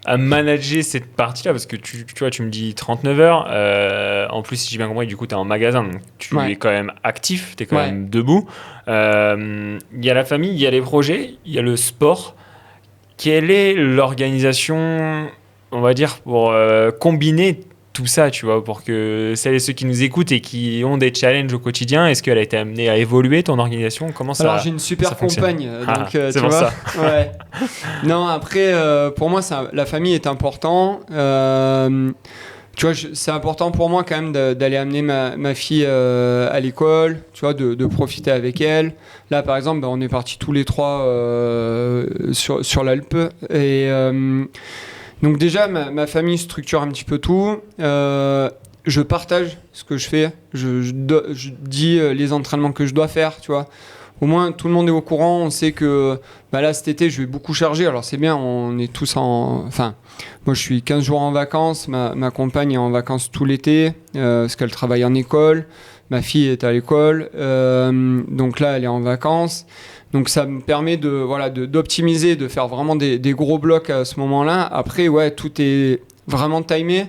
à manager cette partie-là? Parce que tu vois, tu me dis 39 heures. En plus, si j'ai bien compris, du coup, tu es en magasin. Donc tu es quand même actif, tu es quand même debout. Il y a la famille, il y a les projets, il y a le sport. Quelle est l'organisation, on va dire, pour combiner tout ça, tu vois, pour que celles et ceux qui nous écoutent et qui ont des challenges au quotidien, est-ce qu'elle a été amenée à évoluer, ton organisation? Comment ça? Alors j'ai une super compagne, donc c'est tu pour vois. Ça. Ouais. Non, après pour moi la famille est important. Tu vois, c'est important pour moi quand même d'aller amener ma fille à l'école, tu vois, de profiter avec elle. Là par exemple, on est partis tous les trois sur l'Alpe et donc déjà, ma famille structure un petit peu tout. Je partage ce que je fais. Je dis les entraînements que je dois faire, tu vois. au moins tout le monde est au courant. On sait que là cet été je vais beaucoup charger. Alors c'est bien, on est tous enfin moi je suis 15 jours en vacances, ma compagne est en vacances tout l'été parce qu'elle travaille en école, ma fille est à l'école, donc là elle est en vacances. Donc ça me permet d'optimiser, de faire vraiment des gros blocs à ce moment-là. Après, tout est vraiment timé.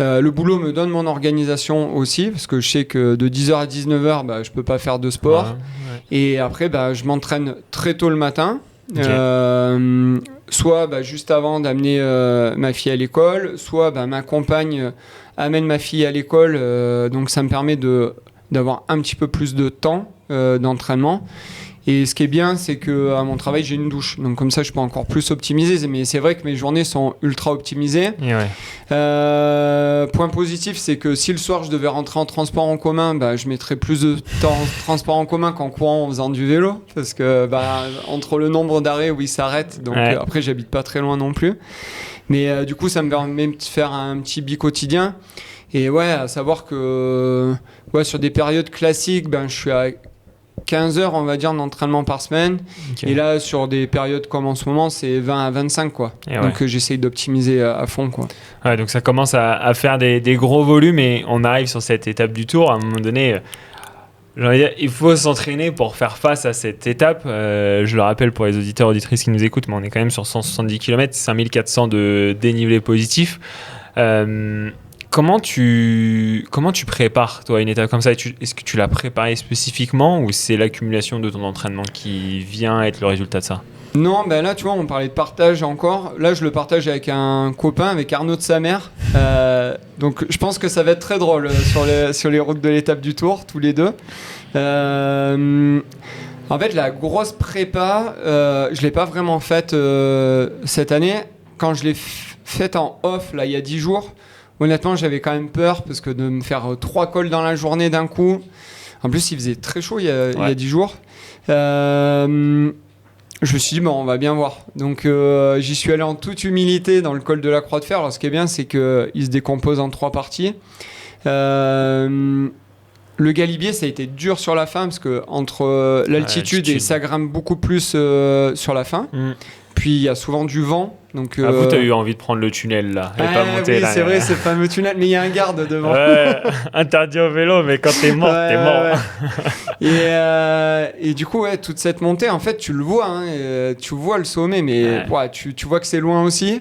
Le boulot me donne mon organisation aussi, parce que je sais que de 10h à 19h, je peux pas faire de sport. Ouais. Et après, je m'entraîne très tôt le matin. Okay. Soit juste avant d'amener ma fille à l'école, soit ma compagne amène ma fille à l'école. Donc ça me permet d'avoir un petit peu plus de temps d'entraînement. Et ce qui est bien, c'est qu'à mon travail, j'ai une douche. Donc comme ça, je peux encore plus optimiser. Mais c'est vrai que mes journées sont ultra optimisées. Point positif, c'est que si le soir, je devais rentrer en transport en commun, je mettrais plus de temps en transport en commun qu'en courant en faisant du vélo. Parce que entre le nombre d'arrêts où il s'arrête, donc après, j'habite pas très loin non plus. Mais du coup, ça me permet de faire un petit bi-quotidien. Et à savoir que sur des périodes classiques, je suis à 15 heures, on va dire, d'entraînement par semaine. Okay. Et là, sur des périodes comme en ce moment, c'est 20 à 25, quoi. Donc, j'essaye d'optimiser à fond, quoi. Ouais, donc, ça commence à faire des gros volumes et on arrive sur cette étape du Tour. À un moment donné, j'ai envie de dire, il faut s'entraîner pour faire face à cette étape. Je le rappelle pour les auditeurs, auditrices qui nous écoutent, mais on est quand même sur 170 km, 5400 de dénivelé positif. Comment tu prépares, toi, une étape comme ça? Est-ce que tu l'as préparée spécifiquement ou c'est l'accumulation de ton entraînement qui vient être le résultat de ça? Non, là, tu vois, on parlait de partage encore. Là, je le partage avec un copain, avec Arnaud de sa mère. Donc, je pense que ça va être très drôle sur les routes de l'étape du Tour, tous les deux. En fait, la grosse prépa, je ne l'ai pas vraiment faite cette année. Quand je l'ai faite en off, là, il y a 10 jours, honnêtement, j'avais quand même peur parce que de me faire 3 cols dans la journée d'un coup. En plus, il faisait très chaud il y a 10 jours. Je me suis dit, on va bien voir. Donc, j'y suis allé en toute humilité dans le col de la Croix de Fer. Alors, ce qui est bien, c'est qu'il se décompose en 3 parties. Le Galibier, ça a été dur sur la fin parce que entre l'altitude et ça grimpe beaucoup plus sur la fin. Puis il y a souvent du vent. Donc, vous, tu as eu envie de prendre le tunnel là et pas monter oui, là. C'est vrai, c'est le fameux tunnel, mais il y a un garde devant. Interdit au vélo, mais quand t'es mort, t'es mort. Et du coup, toute cette montée, en fait, tu le vois, tu vois le sommet, mais tu vois que c'est loin aussi. Ouais.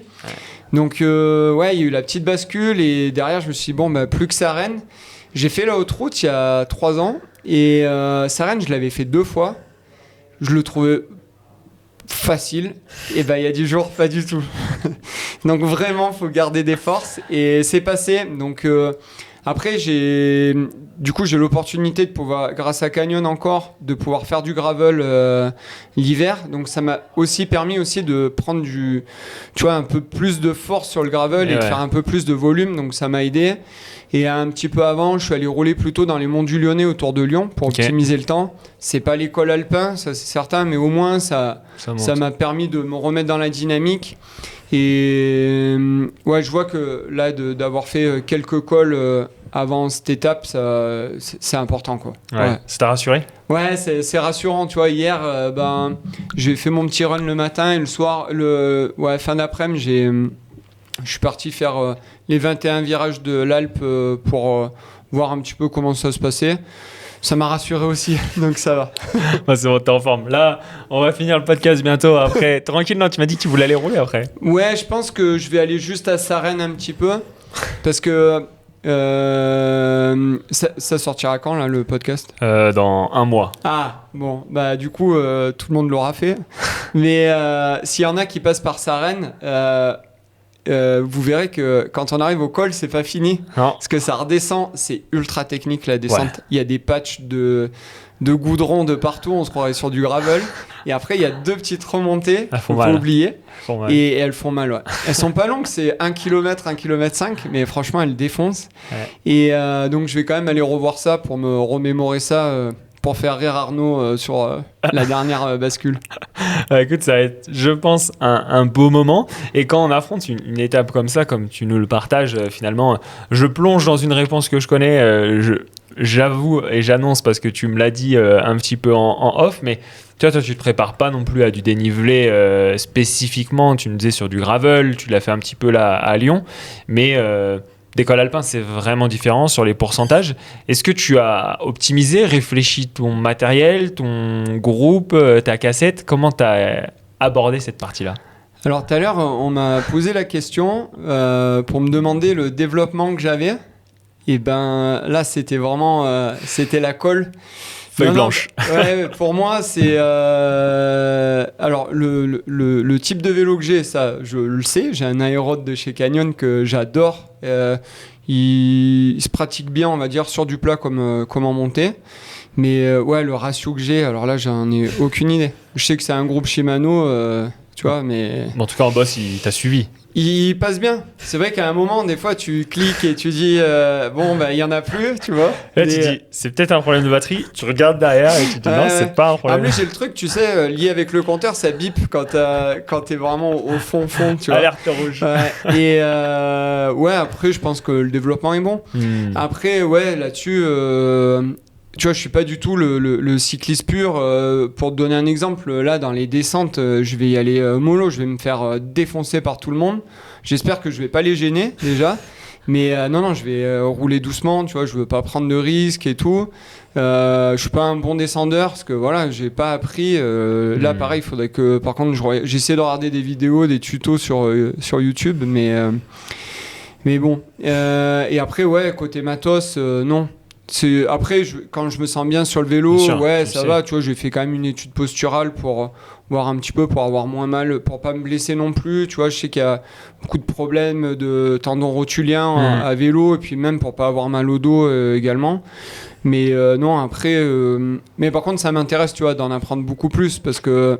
Donc, il y a eu la petite bascule et derrière, je me suis dit, plus que Sarenne. J'ai fait la haute route il y a 3 ans et Sarenne, je l'avais fait 2 fois. Je le trouvais facile, et il y a 10 jours pas du tout. Donc vraiment faut garder des forces et c'est passé. Donc après j'ai l'opportunité de pouvoir, grâce à Canyon encore, de pouvoir faire du gravel l'hiver. Donc ça m'a aussi permis de prendre un peu plus de force sur le gravel et de faire un peu plus de volume. Donc ça m'a aidé. Et un petit peu avant, je suis allé rouler plutôt dans les monts du Lyonnais autour de Lyon pour optimiser le temps. C'est pas l'école alpin, ça c'est certain, mais au moins ça m'a permis de me remettre dans la dynamique. Et je vois que là, d'avoir fait quelques cols avant cette étape, c'est important, quoi. Ouais. Ça t'a rassuré? Ouais, c'est rassurant. Tu vois, hier, j'ai fait mon petit run le matin et le soir, fin d'après-midi, je suis parti faire les 21 virages de l'Alpe pour voir un petit peu comment ça se passait. Ça m'a rassuré aussi, donc ça va. C'est bon, t'es en forme. Là, on va finir le podcast bientôt. Après, tranquille, non, tu m'as dit que tu voulais aller rouler après. Ouais, je pense que je vais aller juste à Sarenne un petit peu. Parce que ça sortira quand, là, le podcast? Dans 1 mois. Ah, bon, du coup, tout le monde l'aura fait. Mais s'il y en a qui passent par Sarenne... vous verrez que quand on arrive au col, c'est pas fini. Non. Parce que ça redescend, c'est ultra technique la descente. Ouais. Il y a des patchs de goudron de partout, on se croirait sur du gravel. Et après, il y a 2 petites remontées, faut pas oublier. Et elles font mal, ouais. Elles sont pas longues, c'est 1 km, 1,5 km, mais franchement, elles défoncent. Ouais. Et donc, je vais quand même aller revoir ça pour me remémorer ça. Pour faire rire Arnaud sur la dernière bascule. Écoute, ça va être, je pense, un beau moment. Et quand on affronte une étape comme ça, comme tu nous le partages, finalement, je plonge dans une réponse que je connais. j'avoue et j'annonce parce que tu me l'as dit un petit peu en off, mais toi, tu te prépares pas non plus à du dénivelé spécifiquement. Tu me disais sur du gravel, tu l'as fait un petit peu là à Lyon, mais d'école alpin, c'est vraiment différent sur les pourcentages. Est-ce que tu as optimisé, réfléchi ton matériel, ton groupe, ta cassette? Comment tu as abordé cette partie-là? Alors tout à l'heure, on m'a posé la question pour me demander le développement que j'avais. Et ben là, c'était vraiment c'était la colle. Feuille blanche. Ouais, pour moi, c'est alors le type de vélo que j'ai, ça, je le sais. J'ai un Aeroad de chez Canyon que j'adore. Il se pratique bien, on va dire, sur du plat comme en montée. Mais ouais, le ratio que j'ai, alors là, j'en ai aucune idée. Je sais que c'est un groupe Shimano, tu vois, mais En tout cas, en boss, il t'a suivi. il passe bien. C'est vrai qu'à un moment, des fois, tu cliques et tu dis bon, ben il y en a plus, tu vois. Là, tu dis, c'est peut-être un problème de batterie. Tu regardes derrière et tu te dis, non, c'est pas un problème. Après, j'ai le truc, tu sais, lié avec le compteur, ça bip quand t'es vraiment au fond, tu vois. Alerte rouge. Ouais. Et ouais, après, je pense que le développement est bon. Après, ouais, là-dessus, tu vois, je suis pas du tout le cycliste pur. Pour te donner un exemple, là, dans les descentes, je vais y aller mollo. Je vais me faire défoncer par tout le monde. J'espère que je vais pas les gêner, déjà. Mais non, je vais rouler doucement, tu vois, je veux pas prendre de risques et tout. Je suis pas un bon descendeur parce que voilà, j'ai pas appris. Là, pareil, il faudrait que, par contre, j'essaie de regarder des vidéos, des tutos sur YouTube, mais bon. Et après, ouais, côté matos, non. Après, quand je me sens bien sur le vélo, bien sûr, ouais, ça va, tu vois, j'ai fait quand même une étude posturale pour voir un petit peu, pour avoir moins mal, pour pas me blesser non plus, tu vois, je sais qu'il y a beaucoup de problèmes de tendons rotuliens à vélo, et puis même pour pas avoir mal au dos également. Mais non, après, mais par contre, ça m'intéresse, tu vois, d'en apprendre beaucoup plus, parce que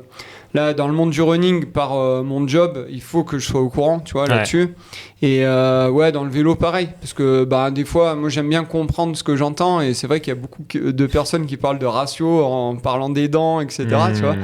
là, dans le monde du running, par mon job, il faut que je sois au courant, tu vois, là-dessus. Et ouais, dans le vélo, pareil. Parce que des fois, moi, j'aime bien comprendre ce que j'entends. Et c'est vrai qu'il y a beaucoup de personnes qui parlent de ratio en parlant des dents, etc. Tu vois.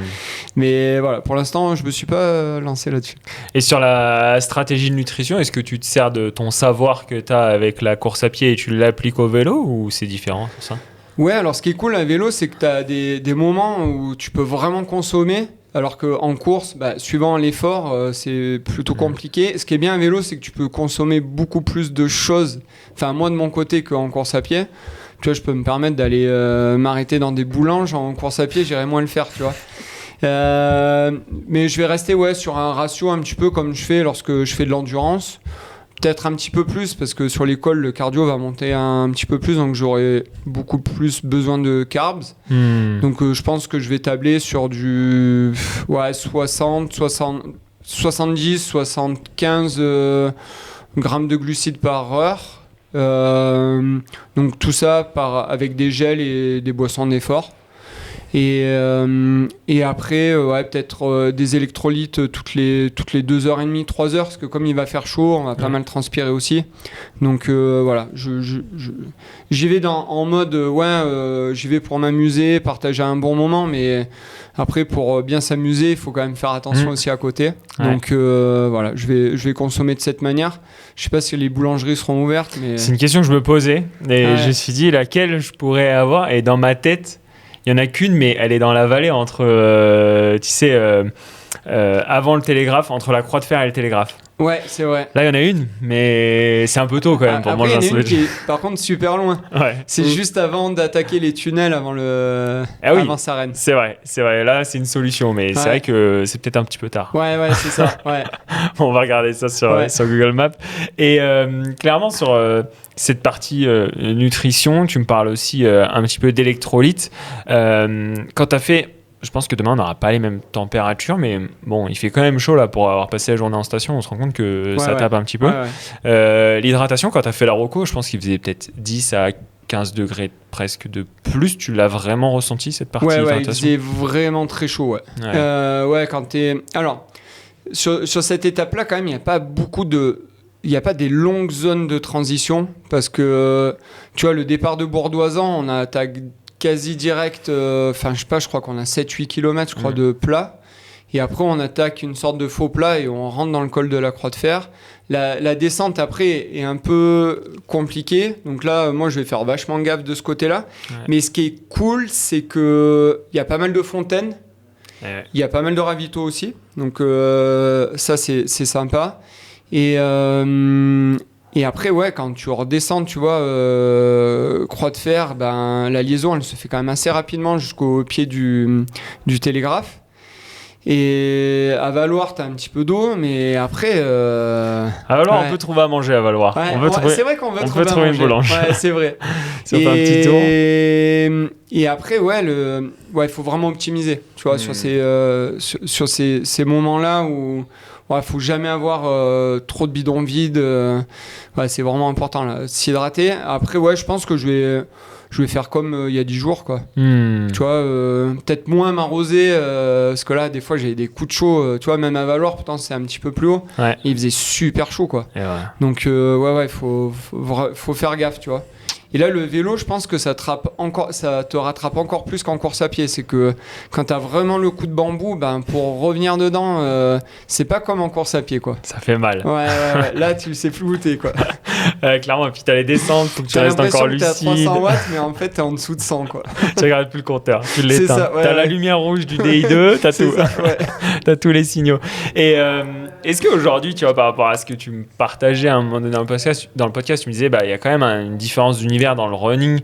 Mais voilà, pour l'instant, je me suis pas lancé là-dessus. Et sur la stratégie de nutrition, est-ce que tu te sers de ton savoir que tu as avec la course à pied et tu l'appliques au vélo ou c'est différent tout ça? Ouais, alors ce qui est cool à vélo, c'est que tu as des moments où tu peux vraiment consommer. Alors qu'en course, suivant l'effort, c'est plutôt compliqué. Ce qui est bien à vélo, c'est que tu peux consommer beaucoup plus de choses. Enfin, moi, de mon côté, qu'en course à pied. Tu vois, je peux me permettre d'aller m'arrêter dans des boulanges. En course à pied, j'irais moins le faire, tu vois. Mais je vais rester sur un ratio un petit peu comme je fais lorsque je fais de l'endurance. Peut-être un petit peu plus, parce que sur l'école, le cardio va monter un petit peu plus, donc j'aurai beaucoup plus besoin de carbs. Donc je pense que je vais tabler sur du 70, 75 grammes de glucides par heure. Donc tout ça avec des gels et des boissons d'effort. Et après, peut-être des électrolytes toutes les 2h30, 3h, parce que comme il va faire chaud, on va pas mal transpirer aussi. Donc voilà, j'y vais en mode, j'y vais pour m'amuser, partager un bon moment, mais après, pour bien s'amuser, il faut quand même faire attention aussi à côté. Donc voilà, je vais consommer de cette manière. Je sais pas si les boulangeries seront ouvertes, mais... C'est une question que je me posais, et je me suis dit laquelle je pourrais avoir, et dans ma tête, il n'y en a qu'une, mais elle est dans la vallée entre, avant le télégraphe, entre la Croix de Fer et le télégraphe. Ouais, c'est vrai. Là, il y en a une, mais c'est un peu tôt quand même pour manger un sandwich. Qui est, par contre, super loin. Ouais. C'est juste avant d'attaquer les tunnels avant avant Sarenne. C'est vrai. Là, c'est une solution, mais c'est vrai que c'est peut-être un petit peu tard. Ouais, c'est ça. Ouais. Bon, on va regarder ça sur Google Maps. Et clairement, sur cette partie nutrition, tu me parles aussi un petit peu d'électrolytes. Quand tu as fait... Je pense que demain, on n'aura pas les mêmes températures, mais bon, il fait quand même chaud là pour avoir passé la journée en station. On se rend compte que ça tape un petit peu. L'hydratation, quand tu as fait la Rocco, je pense qu'il faisait peut-être 10 à 15 degrés presque de plus. Tu l'as vraiment ressenti, cette partie hydratation? Ouais, il faisait vraiment très chaud. Quand t'es... Alors, sur cette étape-là, quand même, il n'y a pas beaucoup de... Il n'y a pas des longues zones de transition parce que, tu vois, le départ de Bourdoisan, on a quasi direct, je crois qu'on a 7-8 km de plat. Et après, on attaque une sorte de faux plat et on rentre dans le col de la Croix de Fer. La descente, après, est un peu compliquée. Donc là, moi, je vais faire vachement gaffe de ce côté-là. Ouais. Mais ce qui est cool, c'est qu'il y a pas mal de fontaines. Il y a pas mal de ravitaux aussi. Donc ça, c'est sympa. Et après, ouais, quand tu redescends, tu vois, Croix de Fer, ben, la liaison, elle se fait quand même assez rapidement jusqu'au pied du télégraphe. Et à Valloire, t'as un petit peu d'eau, mais après... À Valloire, on peut trouver à manger à Valloire. Ouais, c'est vrai qu'on peut trouver une boulange. Ouais, c'est vrai. Un petit tour. Et après, il faut vraiment optimiser, tu vois, sur ces moments-là où... Ouais, faut jamais avoir trop de bidons vides. C'est vraiment important, là, s'hydrater. Après, je pense que je vais faire comme il y a 10 jours, quoi. Tu vois, peut-être moins m'arroser, parce que là, des fois, j'ai des coups de chaud. Tu vois, même à Valloire, pourtant, c'est un petit peu plus haut. Ouais. Et il faisait super chaud, quoi. Donc, faut faire gaffe, tu vois. Et là, le vélo, je pense que ça te rattrape encore plus qu'en course à pied. C'est que quand tu as vraiment le coup de bambou, pour revenir dedans, c'est pas comme en course à pied, quoi. Ça fait mal. Ouais. Là, tu sais plus où t'es, quoi. Clairement, et puis t'as les descentes, faut que tu restes encore lucide. T'as l'impression que t'es à 300 watts, mais en fait, t'es en dessous de 100, quoi. Tu regardes plus le compteur, tu l'éteins. Ça, t'as la lumière rouge du DI2, t'as tout. T'as tous les signaux. Et est-ce qu'aujourd'hui, tu vois, par rapport à ce que tu me partageais à un moment donné dans le podcast, tu me disais, il y a quand même une différence d'univers dans le running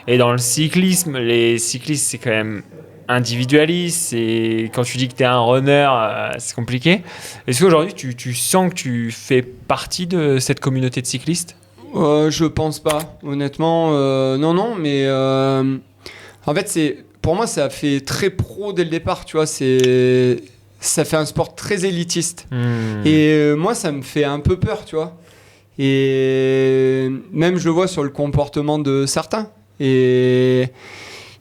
et dans le cyclisme. Les cyclistes, c'est quand même individualiste, et quand tu dis que tu es un runner, c'est compliqué. Est-ce qu'aujourd'hui, tu sens que tu fais partie de cette communauté de cyclistes ? Je pense pas, honnêtement. Non, mais en fait, pour moi, ça fait très pro dès le départ, tu vois. Ça fait un sport très élitiste. Et moi, ça me fait un peu peur, tu vois. Et même je le vois sur le comportement de certains. Et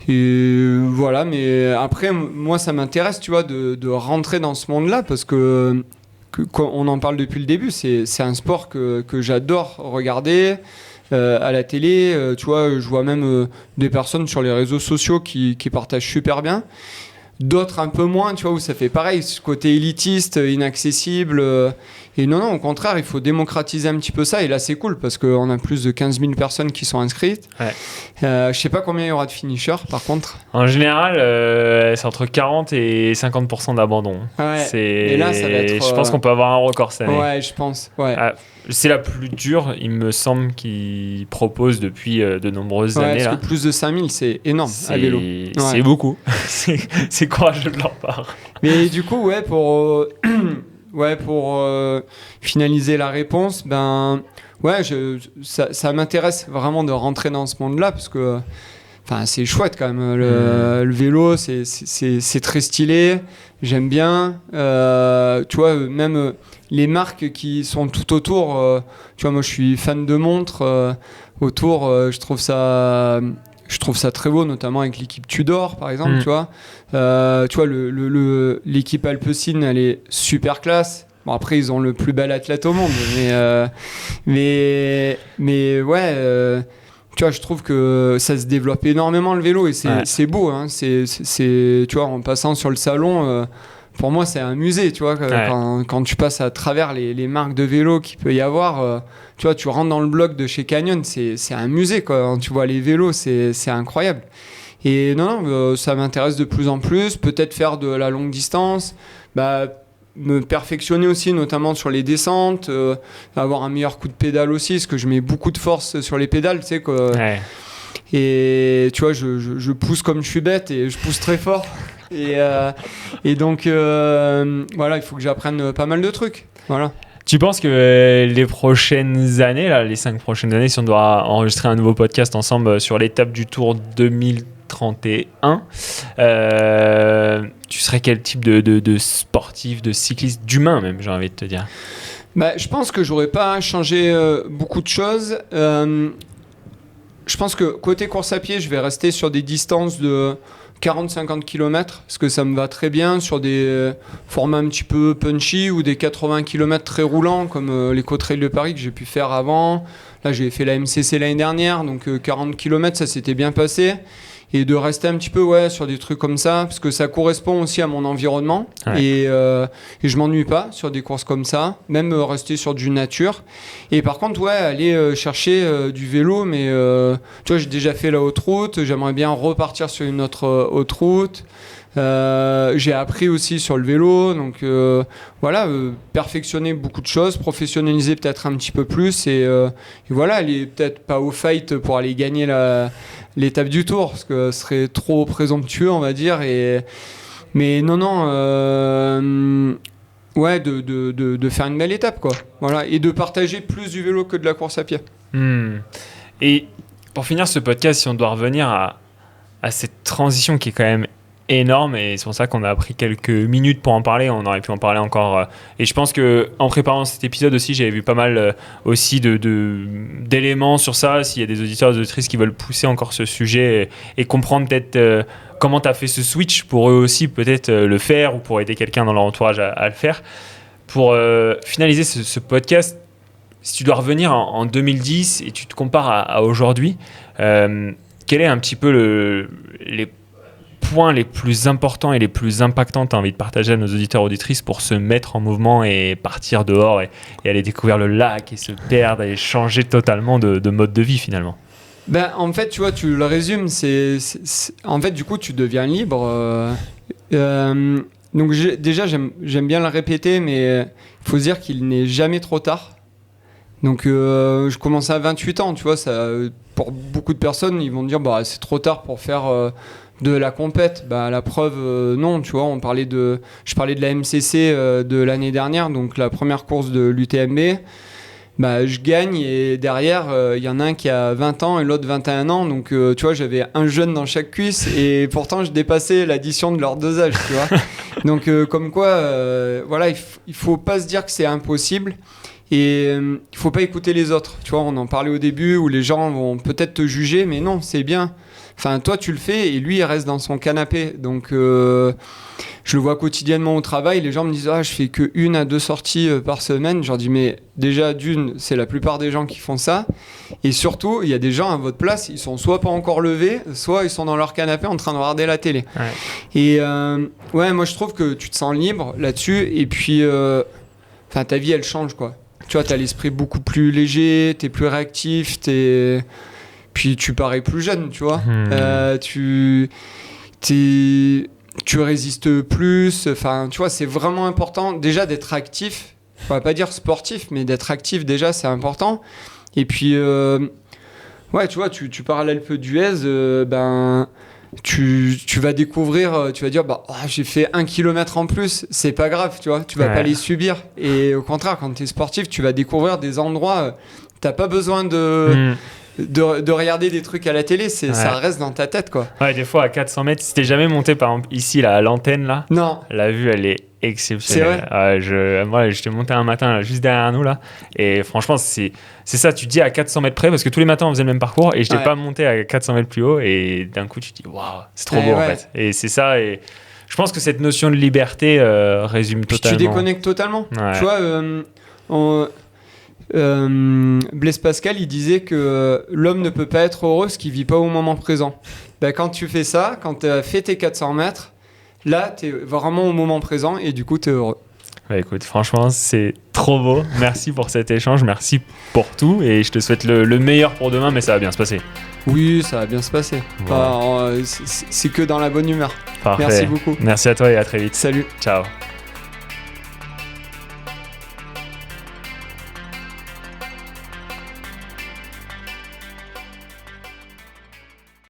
voilà, mais après, moi, ça m'intéresse, tu vois, de rentrer dans ce monde-là, parce que on en parle depuis le début, c'est un sport que j'adore regarder à la télé. Tu vois, je vois même des personnes sur les réseaux sociaux qui partagent super bien. D'autres un peu moins, tu vois, où ça fait pareil, ce côté élitiste, inaccessible. Et non, au contraire, il faut démocratiser un petit peu ça. Et là, c'est cool parce qu'on a plus de 15 000 personnes qui sont inscrites. Ouais. Je sais pas combien il y aura de finishers, par contre. En général, c'est entre 40 et 50% d'abandon. Ouais. Et là, ça va être... Je pense qu'on peut avoir un record cette année. Ouais, je pense. Ouais. C'est la plus dure, il me semble, qu'ils proposent depuis de nombreuses années. Parce que plus de 5000, c'est énorme à vélo. C'est beaucoup. c'est courageux de leur part. Mais du coup, pour finaliser la réponse, ça m'intéresse vraiment de rentrer dans ce monde-là, parce que c'est chouette quand même. Le vélo, c'est très stylé. J'aime bien. Tu vois, même les marques qui sont tout autour. Tu vois, moi, je suis fan de montres. Autour, je trouve ça très beau, notamment avec l'équipe Tudor, par exemple. Tu vois, l'équipe Alpecin, elle est super classe. Bon, après, ils ont le plus bel athlète au monde, mais ouais. Tu vois, je trouve que ça se développe énormément, le vélo, et c'est beau, hein. Tu vois, en passant sur le salon, pour moi, c'est un musée, tu vois, quand tu passes à travers les marques de vélo qu'il peut y avoir, tu vois, tu rentres dans le bloc de chez Canyon, c'est un musée, quoi. Quand tu vois les vélos, c'est incroyable. Et non, ça m'intéresse de plus en plus, peut-être faire de la longue distance, me perfectionner aussi, notamment sur les descentes, avoir un meilleur coup de pédale aussi, parce que je mets beaucoup de force sur les pédales, tu sais, quoi. Ouais. Et tu vois, je pousse comme je suis bête, et je pousse très fort. Et donc, voilà, il faut que j'apprenne pas mal de trucs. Voilà. Tu penses que les prochaines années, là, les 5 prochaines années, si on doit enregistrer un nouveau podcast ensemble sur l'étape du Tour 2031, tu serais quel type de sportif, de cycliste, d'humain même, j'ai envie de te dire? Je pense que j'aurais pas changé beaucoup de choses. Je pense que côté course à pied, je vais rester sur des distances de 40-50 km, parce que ça me va très bien, sur des formats un petit peu punchy, ou des 80 km très roulants, comme l'Eco-Trail de Paris que j'ai pu faire avant. Là, j'ai fait la MCC l'année dernière, donc 40 km, ça s'était bien passé. et de rester un petit peu sur des trucs comme ça, parce que ça correspond aussi à mon environnement, et je m'ennuie pas sur des courses comme ça, même rester sur du nature. Et par contre, aller chercher du vélo, mais tu vois, j'ai déjà fait la haute route, j'aimerais bien repartir sur une autre haute route. J'ai appris aussi sur le vélo, donc perfectionner beaucoup de choses, professionnaliser peut-être un petit peu plus, et voilà, aller peut-être pas au fight pour aller gagner l'étape du Tour, parce que ce serait trop présomptueux, on va dire, mais de faire une belle étape, quoi. Voilà, et de partager plus du vélo que de la course à pied. Et pour finir ce podcast, si on doit revenir à cette transition qui est quand même énorme, et c'est pour ça qu'on a pris quelques minutes pour en parler, on aurait pu en parler encore, et je pense qu'en préparant cet épisode aussi, j'avais vu pas mal aussi d'éléments sur ça, s'il y a des auditeurs et des auditrices qui veulent pousser encore ce sujet et comprendre peut-être comment tu as fait ce switch, pour eux aussi peut-être le faire, ou pour aider quelqu'un dans leur entourage à le faire. Pour finaliser ce podcast, si tu dois revenir en 2010 et tu te compares à aujourd'hui, quel est un petit peu les points les plus importants et les plus impactants que tu as envie de partager à nos auditeurs auditrices pour se mettre en mouvement et partir dehors et aller découvrir le lac et se perdre et changer totalement de mode de vie finalement? En fait, tu vois, tu le résumes, en fait, du coup, tu deviens libre. Donc déjà, j'aime bien le répéter, mais il faut se dire qu'il n'est jamais trop tard. Donc je commençais à 28 ans, tu vois, ça, pour beaucoup de personnes, ils vont dire c'est trop tard pour faire de la compète. La preuve, non, tu vois, je parlais de la MCC de l'année dernière, donc la première course de l'UTMB. Je gagne, et derrière, il y en a un qui a 20 ans et l'autre 21 ans, donc tu vois, j'avais un jeune dans chaque cuisse, et pourtant je dépassais l'addition de leurs deux âges, tu vois. Donc comme quoi, il faut pas se dire que c'est impossible. Et il faut pas écouter les autres, tu vois, on en parlait au début, où les gens vont peut-être te juger, mais non, c'est bien. Enfin, toi tu le fais, et lui il reste dans son canapé. Donc je le vois quotidiennement au travail, les gens me disent je fais que 1 à 2 sorties par semaine. Je leur dis mais déjà c'est la plupart des gens qui font ça, et surtout il y a des gens à votre place, ils sont soit pas encore levés, soit ils sont dans leur canapé en train de regarder la télé. Et moi je trouve que tu te sens libre là-dessus, et puis ta vie elle change, quoi. Tu vois, t'as l'esprit beaucoup plus léger, t'es plus réactif, puis tu parais plus jeune, tu vois. Tu résistes plus. Enfin, tu vois, c'est vraiment important déjà d'être actif. On va pas dire sportif, mais d'être actif déjà, c'est important. Et puis, tu vois, tu pars à l'Alpe d'Huez, tu vas découvrir, tu vas dire j'ai fait 1 kilomètre en plus, c'est pas grave, tu vois, tu vas pas les subir. Et au contraire, quand tu es sportif, tu vas découvrir des endroits, t'as pas besoin de regarder des trucs à la télé, ça reste dans ta tête, quoi. Ouais, des fois à 400 mètres, si t'es jamais monté par exemple ici là, à l'antenne là, non, la vue elle est exceptionnelle. C'est vrai. Moi j'étais monté un matin là, juste derrière nous là, et franchement c'est ça, tu dis à 400 mètres près, parce que tous les matins on faisait le même parcours, et je n'étais pas monté à 400 mètres plus haut, et d'un coup tu te dis waouh, c'est trop beau en fait. Et c'est ça, et je pense que cette notion de liberté résume totalement. Tu déconnectes totalement. Tu vois, Blaise Pascal, il disait que l'homme ne peut pas être heureux s'il vit pas au moment présent. Quand tu fais ça, quand tu as fait tes 400 mètres, là tu es vraiment au moment présent, et du coup tu es heureux. Écoute, franchement, c'est trop beau. Merci pour cet échange, merci pour tout, et je te souhaite le meilleur pour demain, mais ça va bien se passer. Oui, ça va bien se passer. C'est que dans la bonne humeur. Parfait. Merci beaucoup. Merci à toi et à très vite. Salut. Ciao.